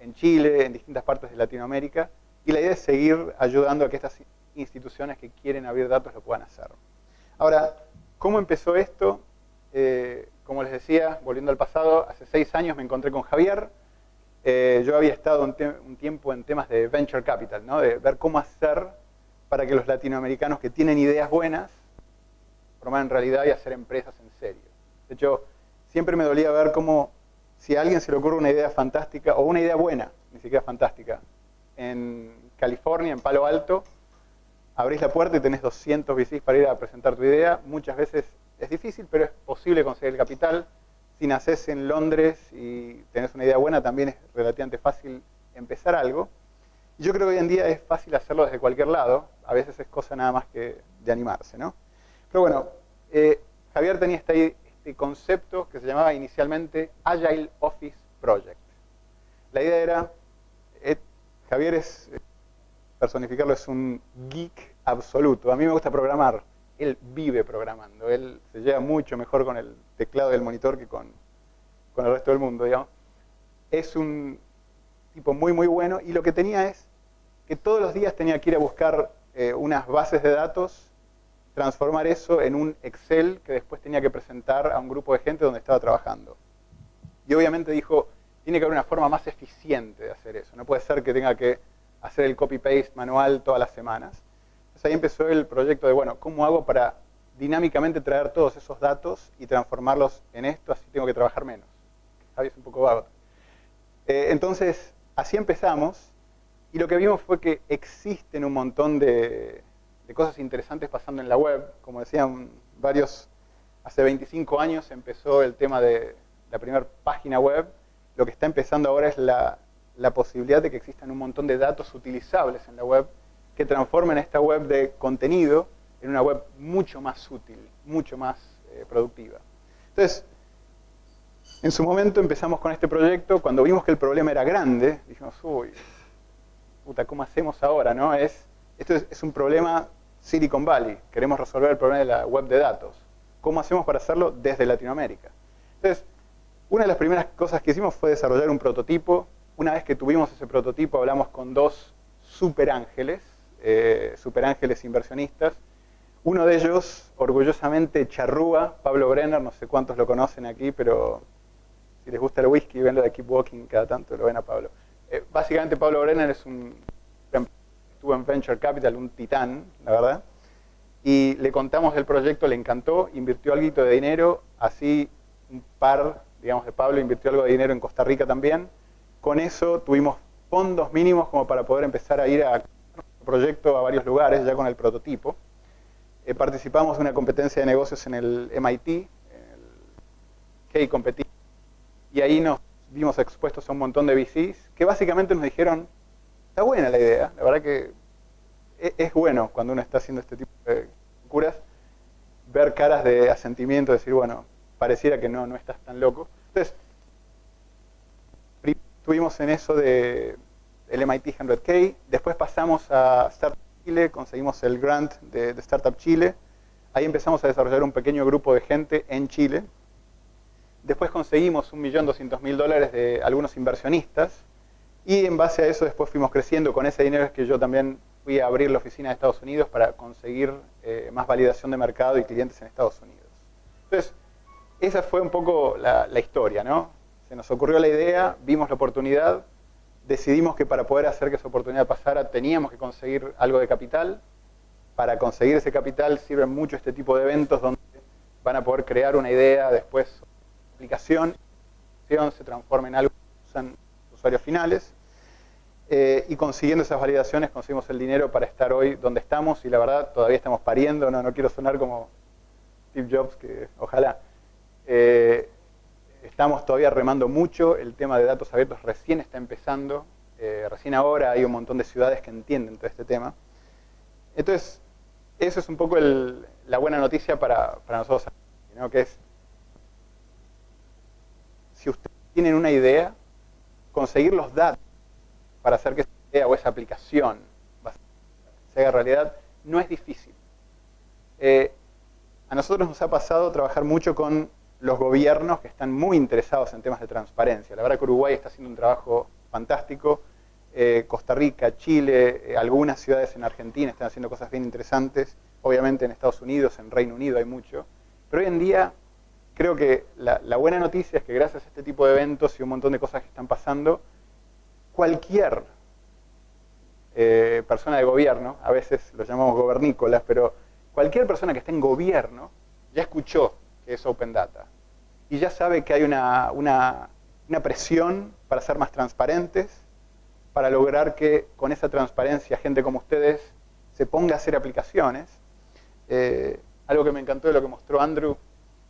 en Chile, en distintas partes de Latinoamérica, y la idea es seguir ayudando a que estas instituciones que quieren abrir datos lo puedan hacer. Ahora, ¿cómo empezó esto? Como les decía, volviendo al pasado, hace 6 años me encontré con Javier. Yo había estado un tiempo en temas de venture capital, ¿no? De ver cómo hacer para que los latinoamericanos que tienen ideas buenas forman realidad y hacer empresas en serio. De hecho, siempre me dolía ver cómo si a alguien se le ocurre una idea fantástica, o una idea buena, ni siquiera fantástica, en California, en Palo Alto, abrís la puerta y tenés 200 VCs para ir a presentar tu idea. Muchas veces es difícil, pero es posible conseguir el capital. Si nacés en Londres y tenés una idea buena, también es relativamente fácil empezar algo. Y yo creo que hoy en día es fácil hacerlo desde cualquier lado. A veces es cosa nada más que de animarse, ¿no? Pero bueno, Javier tenía este concepto que se llamaba inicialmente Agile Office Project. La idea era, Javier es, personificarlo, es un geek absoluto. A mí me gusta programar. Él vive programando. Él se lleva mucho mejor con el teclado del monitor que con el resto del mundo, digamos. Es un tipo muy, muy bueno. Y lo que tenía es que todos los días tenía que ir a buscar unas bases de datos, transformar eso en un Excel que después tenía que presentar a un grupo de gente donde estaba trabajando. Y obviamente dijo, tiene que haber una forma más eficiente de hacer eso. No puede ser que tenga que hacer el copy-paste manual todas las semanas. Entonces ahí empezó el proyecto de, bueno, ¿cómo hago para dinámicamente traer todos esos datos y transformarlos en esto? Así tengo que trabajar menos. Javi es un poco vago. Entonces, así empezamos. Y lo que vimos fue que existen un montón de cosas interesantes pasando en la web. Como decían varios, hace 25 años empezó el tema de la primera página web. Lo que está empezando ahora es la posibilidad de que existan un montón de datos utilizables en la web que transformen esta web de contenido en una web mucho más útil, mucho más productiva. Entonces, en su momento empezamos con este proyecto. Cuando vimos que el problema era grande, dijimos, uy, puta, ¿cómo hacemos ahora? ¿No? Esto es un problema Silicon Valley. Queremos resolver el problema de la web de datos. ¿Cómo hacemos para hacerlo desde Latinoamérica? Entonces, una de las primeras cosas que hicimos fue desarrollar un prototipo. Una vez que tuvimos ese prototipo, hablamos con dos superángeles inversionistas. Uno de ellos, orgullosamente charrúa, Pablo Brenner, no sé cuántos lo conocen aquí, pero si les gusta el whisky, venlo de Keep Walking, cada tanto lo ven a Pablo. Básicamente Pablo Brenner estuvo en Venture Capital, un titán, la verdad, y le contamos del proyecto, le encantó, invirtió algo de dinero, así un par, digamos, de Pablo invirtió algo de dinero en Costa Rica también. Con eso tuvimos fondos mínimos como para poder empezar a ir a proyecto a varios lugares, ya con el prototipo. Participamos de una competencia de negocios en el MIT, en el K-Competition, y ahí nos vimos expuestos a un montón de VCs que básicamente nos dijeron, está buena la idea, la verdad que es bueno cuando uno está haciendo este tipo de curas, ver caras de asentimiento, decir, bueno, pareciera que no estás tan loco. Entonces, estuvimos en eso del MIT 100K, después pasamos a Startup Chile, conseguimos el grant de Startup Chile, ahí empezamos a desarrollar un pequeño grupo de gente en Chile. Después conseguimos $1.200.000 de algunos inversionistas y en base a eso después fuimos creciendo. Con ese dinero es que yo también fui a abrir la oficina de Estados Unidos para conseguir más validación de mercado y clientes en Estados Unidos. Entonces, esa fue un poco la historia, ¿no? Se nos ocurrió la idea, vimos la oportunidad, decidimos que para poder hacer que esa oportunidad pasara teníamos que conseguir algo de capital. Para conseguir ese capital sirven mucho este tipo de eventos donde van a poder crear una idea, después aplicación, se transforma en algo que usan usuarios finales. Y consiguiendo esas validaciones conseguimos el dinero para estar hoy donde estamos y la verdad todavía estamos pariendo, no quiero sonar como Steve Jobs, que ojalá. Estamos todavía remando mucho, el tema de datos abiertos recién está empezando, recién ahora hay un montón de ciudades que entienden todo este tema. Entonces, eso es un poco la buena noticia para nosotros, ¿no? Que es, si ustedes tienen una idea, conseguir los datos para hacer que esa idea o esa aplicación se haga realidad, no es difícil. A nosotros nos ha pasado trabajar mucho con los gobiernos que están muy interesados en temas de transparencia. La verdad que Uruguay está haciendo un trabajo fantástico. Costa Rica, Chile, algunas ciudades en Argentina están haciendo cosas bien interesantes. Obviamente en Estados Unidos, en Reino Unido hay mucho. Pero hoy en día creo que la buena noticia es que gracias a este tipo de eventos y un montón de cosas que están pasando, cualquier persona de gobierno, a veces lo llamamos gobernícolas, pero cualquier persona que esté en gobierno ya escuchó que es Open Data y ya sabe que hay una presión para ser más transparentes, para lograr que con esa transparencia gente como ustedes se ponga a hacer aplicaciones. Algo que me encantó de lo que mostró Andrew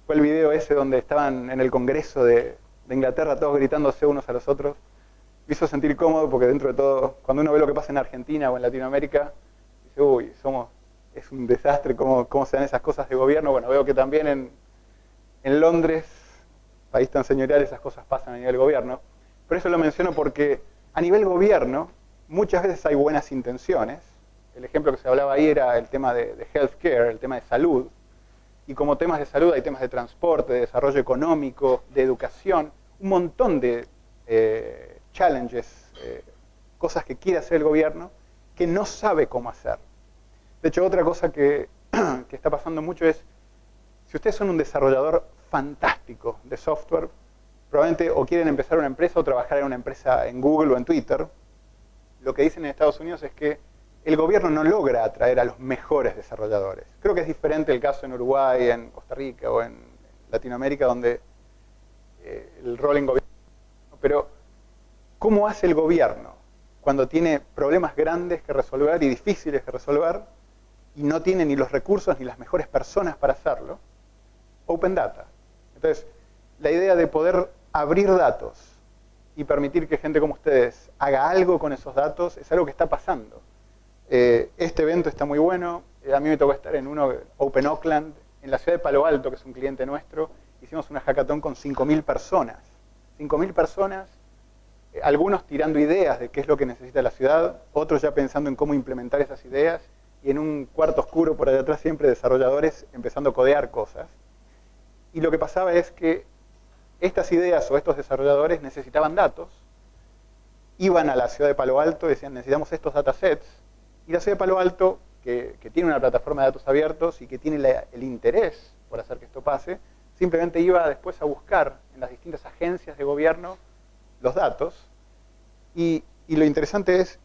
fue el video ese donde estaban en el Congreso de Inglaterra todos gritándose unos a los otros. Me hizo sentir cómodo porque dentro de todo, cuando uno ve lo que pasa en Argentina o en Latinoamérica, dice, uy, es un desastre cómo se dan esas cosas de gobierno. Bueno, veo que también en Londres, país tan señorial, esas cosas pasan a nivel gobierno. Pero eso lo menciono porque a nivel gobierno, muchas veces hay buenas intenciones. El ejemplo que se hablaba ahí era el tema de healthcare, el tema de salud. Y como temas de salud hay temas de transporte, de desarrollo económico, de educación, un montón de challenges, cosas que quiere hacer el gobierno que no sabe cómo hacer. De hecho, otra cosa que está pasando mucho es, si ustedes son un desarrollador fantástico de software, probablemente o quieren empezar una empresa o trabajar en una empresa en Google o en Twitter, lo que dicen en Estados Unidos es que el gobierno no logra atraer a los mejores desarrolladores. Creo que es diferente el caso en Uruguay, en Costa Rica o en Latinoamérica, donde el rol en gobierno... Pero, ¿cómo hace el gobierno cuando tiene problemas grandes que resolver y difíciles que resolver y no tiene ni los recursos ni las mejores personas para hacerlo? Open Data. Entonces, la idea de poder abrir datos y permitir que gente como ustedes haga algo con esos datos es algo que está pasando. Este evento está muy bueno. A mí me tocó estar en uno, Open Oakland, en la ciudad de Palo Alto, que es un cliente nuestro. Hicimos una hackathon con 5.000 personas. 5.000 personas, algunos tirando ideas de qué es lo que necesita la ciudad, otros ya pensando en cómo implementar esas ideas, y en un cuarto oscuro por allá atrás siempre desarrolladores empezando a codear cosas. Y lo que pasaba es que estas ideas o estos desarrolladores necesitaban datos, iban a la ciudad de Palo Alto y decían, necesitamos estos datasets, y la ciudad de Palo Alto, que tiene una plataforma de datos abiertos y que tiene el interés por hacer que esto pase, simplemente iba después a buscar en las distintas agencias de gobierno los datos. Y lo interesante es,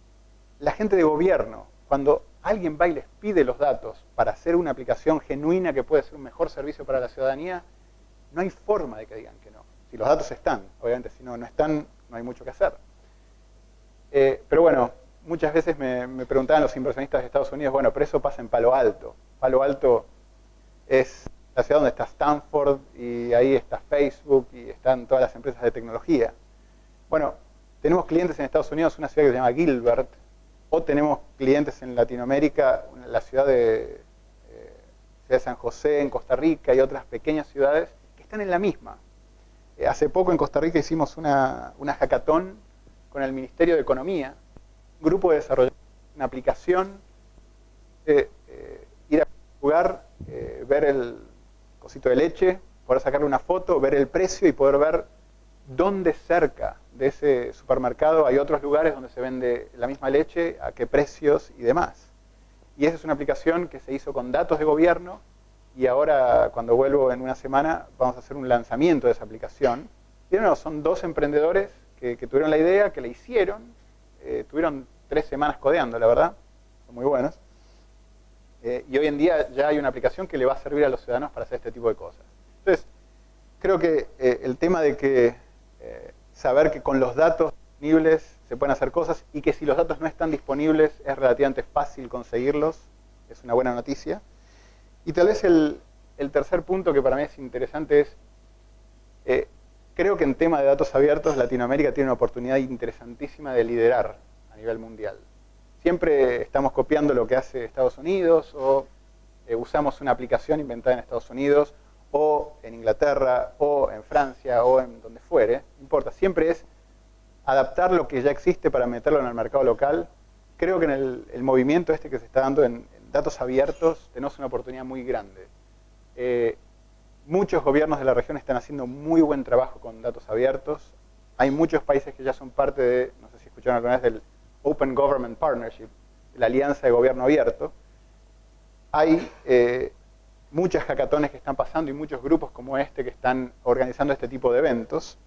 la gente de gobierno, cuando alguien va y les pide los datos para hacer una aplicación genuina que puede ser un mejor servicio para la ciudadanía, no hay forma de que digan que no. Si los datos están, obviamente, si no están, no hay mucho que hacer. Pero bueno, muchas veces me preguntaban los inversionistas de Estados Unidos, bueno, pero eso pasa en Palo Alto. Palo Alto es la ciudad donde está Stanford y ahí está Facebook y están todas las empresas de tecnología. Bueno, tenemos clientes en Estados Unidos, una ciudad que se llama Gilbert, o tenemos clientes en Latinoamérica, en la ciudad de San José, en Costa Rica y otras pequeñas ciudades que están en la misma. Hace poco en Costa Rica hicimos una hackathon con el Ministerio de Economía, un grupo de desarrolladores, una aplicación, ir a un lugar, ver el cosito de leche, poder sacarle una foto, ver el precio y poder ver dónde cerca de ese supermercado hay otros lugares donde se vende la misma leche, a qué precios y demás. Y esa es una aplicación que se hizo con datos de gobierno y ahora cuando vuelvo en una semana vamos a hacer un lanzamiento de esa aplicación. Y bueno, son dos emprendedores que tuvieron la idea, que la hicieron, tuvieron 3 semanas codeando, la verdad, son muy buenos. Y hoy en día ya hay una aplicación que le va a servir a los ciudadanos para hacer este tipo de cosas. Entonces, creo que el tema de que saber que con los datos disponibles se pueden hacer cosas y que si los datos no están disponibles es relativamente fácil conseguirlos, es una buena noticia. Y tal vez el tercer punto que para mí es interesante es, creo que en tema de datos abiertos Latinoamérica tiene una oportunidad interesantísima de liderar a nivel mundial. Siempre estamos copiando lo que hace Estados Unidos o usamos una aplicación inventada en Estados Unidos o en Inglaterra o en Francia o en donde fuere, no importa. Siempre es adaptar lo que ya existe para meterlo en el mercado local. Creo que en el movimiento este que se está dando en datos abiertos tenemos una oportunidad muy grande. Muchos gobiernos de la región están haciendo muy buen trabajo con datos abiertos. Hay muchos países que ya son parte de, no sé si escucharon alguna vez, del Open Government Partnership, la alianza de gobierno abierto. Hay muchas hackatones que están pasando y muchos grupos como este que están organizando este tipo de eventos.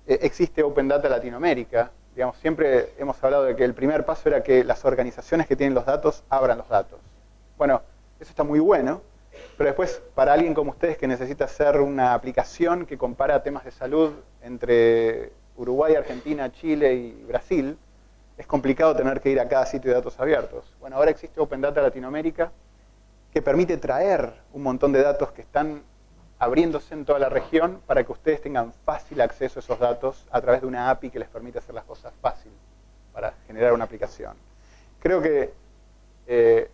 Existe Open Data Latinoamérica. Digamos, siempre hemos hablado de que el primer paso era que las organizaciones que tienen los datos abran los datos. Bueno, eso está muy bueno, pero después para alguien como ustedes que necesita hacer una aplicación que compara temas de salud entre Uruguay, Argentina, Chile y Brasil, es complicado tener que ir a cada sitio de datos abiertos. Bueno, ahora existe Open Data Latinoamérica que permite traer un montón de datos que están abriéndose en toda la región para que ustedes tengan fácil acceso a esos datos a través de una API que les permite hacer las cosas fácil para generar una aplicación. Creo que, de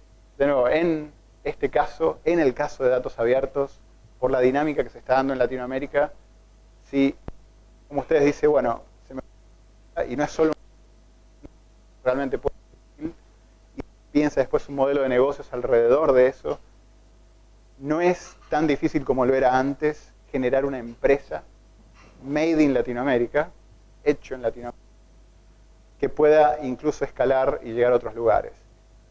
nuevo, en este caso, en el caso de datos abiertos, por la dinámica que se está dando en Latinoamérica, si, como ustedes dicen, bueno, y no es solo realmente piensa después un modelo de negocios alrededor de eso, no es tan difícil como lo era antes generar una empresa made in Latinoamérica, hecho en Latinoamérica, que pueda incluso escalar y llegar a otros lugares.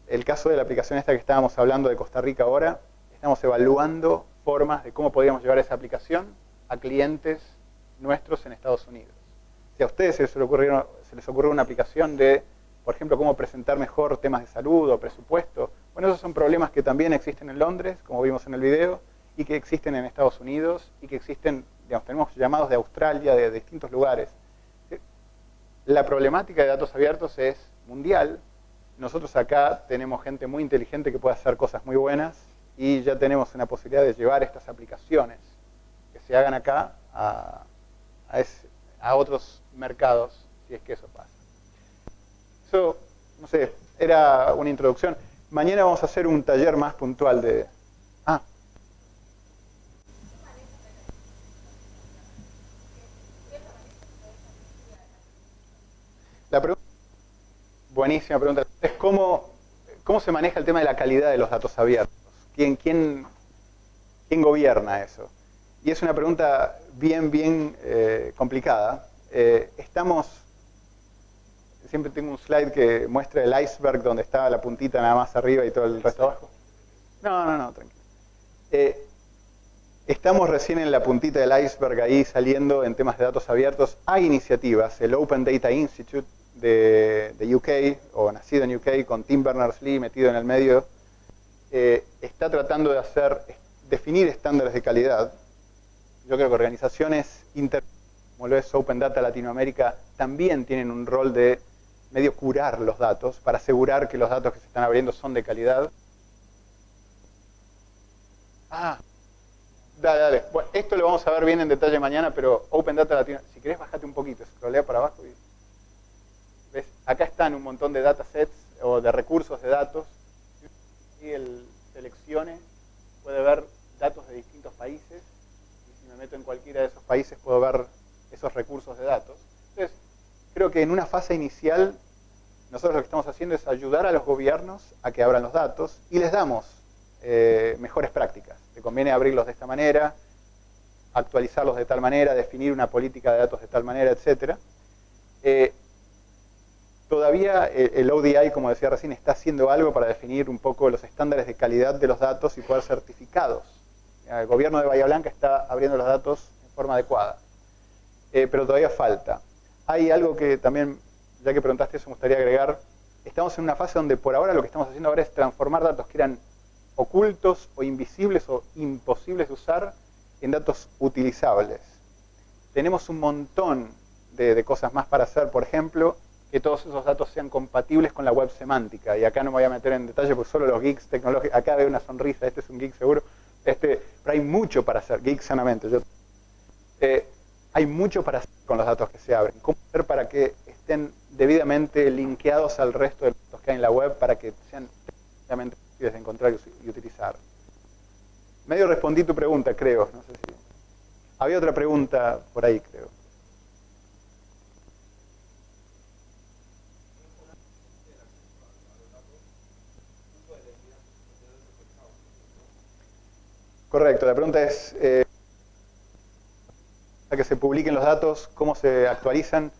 El caso de la aplicación esta que estábamos hablando de Costa Rica ahora, estamos evaluando formas de cómo podríamos llevar esa aplicación a clientes nuestros en Estados Unidos. Si a ustedes se les ocurrió una aplicación de, por ejemplo, cómo presentar mejor temas de salud o presupuesto, bueno, esos son problemas que también existen en Londres, como vimos en el video, y que existen en Estados Unidos, y que existen, digamos, tenemos llamados de Australia, de distintos lugares. La problemática de datos abiertos es mundial. Nosotros acá tenemos gente muy inteligente que puede hacer cosas muy buenas, y ya tenemos una posibilidad de llevar estas aplicaciones que se hagan acá a otros mercados, si es que eso pasa. Eso, no sé, era una introducción. Mañana vamos a hacer un taller más puntual de... La pregunta, buenísima pregunta, es cómo se maneja el tema de la calidad de los datos abiertos. ¿Quién gobierna eso? Y es una pregunta bien complicada. Siempre tengo un slide que muestra el iceberg donde está la puntita nada más arriba y todo el resto abajo. No, tranquilo. Estamos recién en la puntita del iceberg ahí saliendo en temas de datos abiertos. Hay iniciativas, el Open Data Institute de UK, o nacido en UK, con Tim Berners-Lee metido en el medio, está tratando de definir estándares de calidad. Yo creo que organizaciones como lo es Open Data Latinoamérica también tienen un rol de medio curar los datos para asegurar que los datos que se están abriendo son de calidad. Dale. Bueno, esto lo vamos a ver bien en detalle mañana, pero Open Data Latinoamérica, si querés bajate un poquito, scrollea para abajo y ¿ves? Acá están un montón de datasets o de recursos de datos. Y el seleccione puede ver datos de distintos países. Y si me meto en cualquiera de esos países puedo ver esos recursos de datos. Entonces, creo que en una fase inicial nosotros lo que estamos haciendo es ayudar a los gobiernos a que abran los datos y les damos mejores prácticas. Te conviene abrirlos de esta manera, actualizarlos de tal manera, definir una política de datos de tal manera, etc. Todavía el ODI, como decía recién, está haciendo algo para definir un poco los estándares de calidad de los datos y poder certificados. El gobierno de Bahía Blanca está abriendo los datos en forma adecuada. Pero todavía falta. Hay algo que también, ya que preguntaste eso, me gustaría agregar. Estamos en una fase donde por ahora lo que estamos haciendo ahora es transformar datos que eran ocultos o invisibles o imposibles de usar en datos utilizables. Tenemos un montón de cosas más para hacer. Por ejemplo, que todos esos datos sean compatibles con la web semántica. Y acá no me voy a meter en detalle porque solo los geeks tecnológicos, acá veo una sonrisa, este es un geek seguro, pero hay mucho para hacer, geek sanamente. Hay mucho para hacer con los datos que se abren. ¿Cómo hacer para que estén debidamente linkeados al resto de los datos que hay en la web para que sean debidamente fáciles de encontrar y utilizar? Medio respondí tu pregunta, creo. No sé si... Había otra pregunta por ahí, creo. Correcto, la pregunta es, a que se publiquen los datos, cómo se actualizan.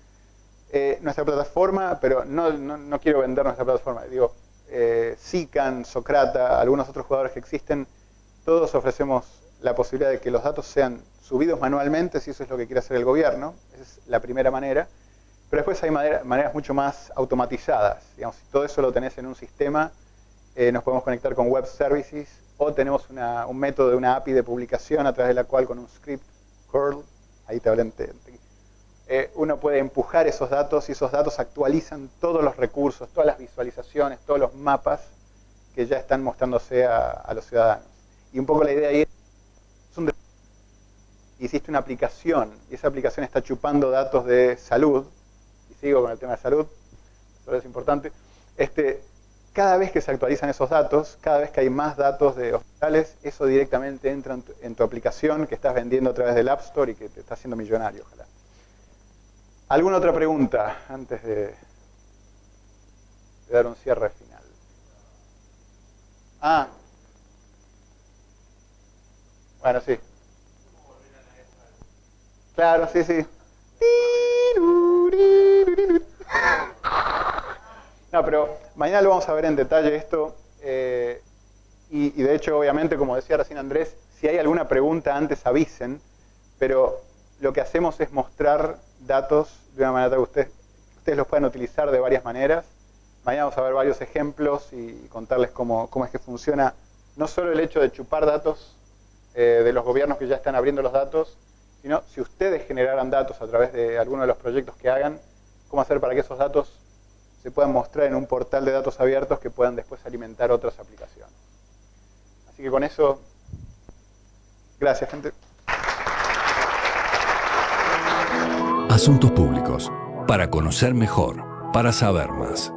Nuestra plataforma, pero no quiero vender nuestra plataforma, digo, Sican, Socrata, algunos otros jugadores que existen, todos ofrecemos la posibilidad de que los datos sean subidos manualmente, si eso es lo que quiere hacer el gobierno, esa es la primera manera, pero después hay maneras mucho más automatizadas. Digamos, si todo eso lo tenés en un sistema, nos podemos conectar con web services, o tenemos un método de una API de publicación a través de la cual con un script curl, ahí te hablé uno puede empujar esos datos y esos datos actualizan todos los recursos, todas las visualizaciones, todos los mapas que ya están mostrándose a los ciudadanos. Y un poco la idea ahí es hiciste una aplicación y esa aplicación está chupando datos de salud, y sigo con el tema de salud, eso es importante, cada vez que se actualizan esos datos, cada vez que hay más datos de hospitales, eso directamente entra en tu aplicación que estás vendiendo a través del App Store y que te está haciendo millonario, ojalá. ¿Alguna otra pregunta antes de dar un cierre final? Ah. Bueno, sí. Claro, sí, sí. No, pero mañana lo vamos a ver en detalle esto. Y de hecho, obviamente, como decía recién Andrés, si hay alguna pregunta antes avisen, pero lo que hacemos es mostrar datos de una manera que ustedes los puedan utilizar de varias maneras. Mañana vamos a ver varios ejemplos y contarles cómo es que funciona no solo el hecho de chupar datos de los gobiernos que ya están abriendo los datos, sino si ustedes generaran datos a través de alguno de los proyectos que hagan, cómo hacer para que esos datos se puedan mostrar en un portal de datos abiertos que puedan después alimentar otras aplicaciones. Así que con eso, gracias, gente. Asuntos públicos. Para conocer mejor, para saber más.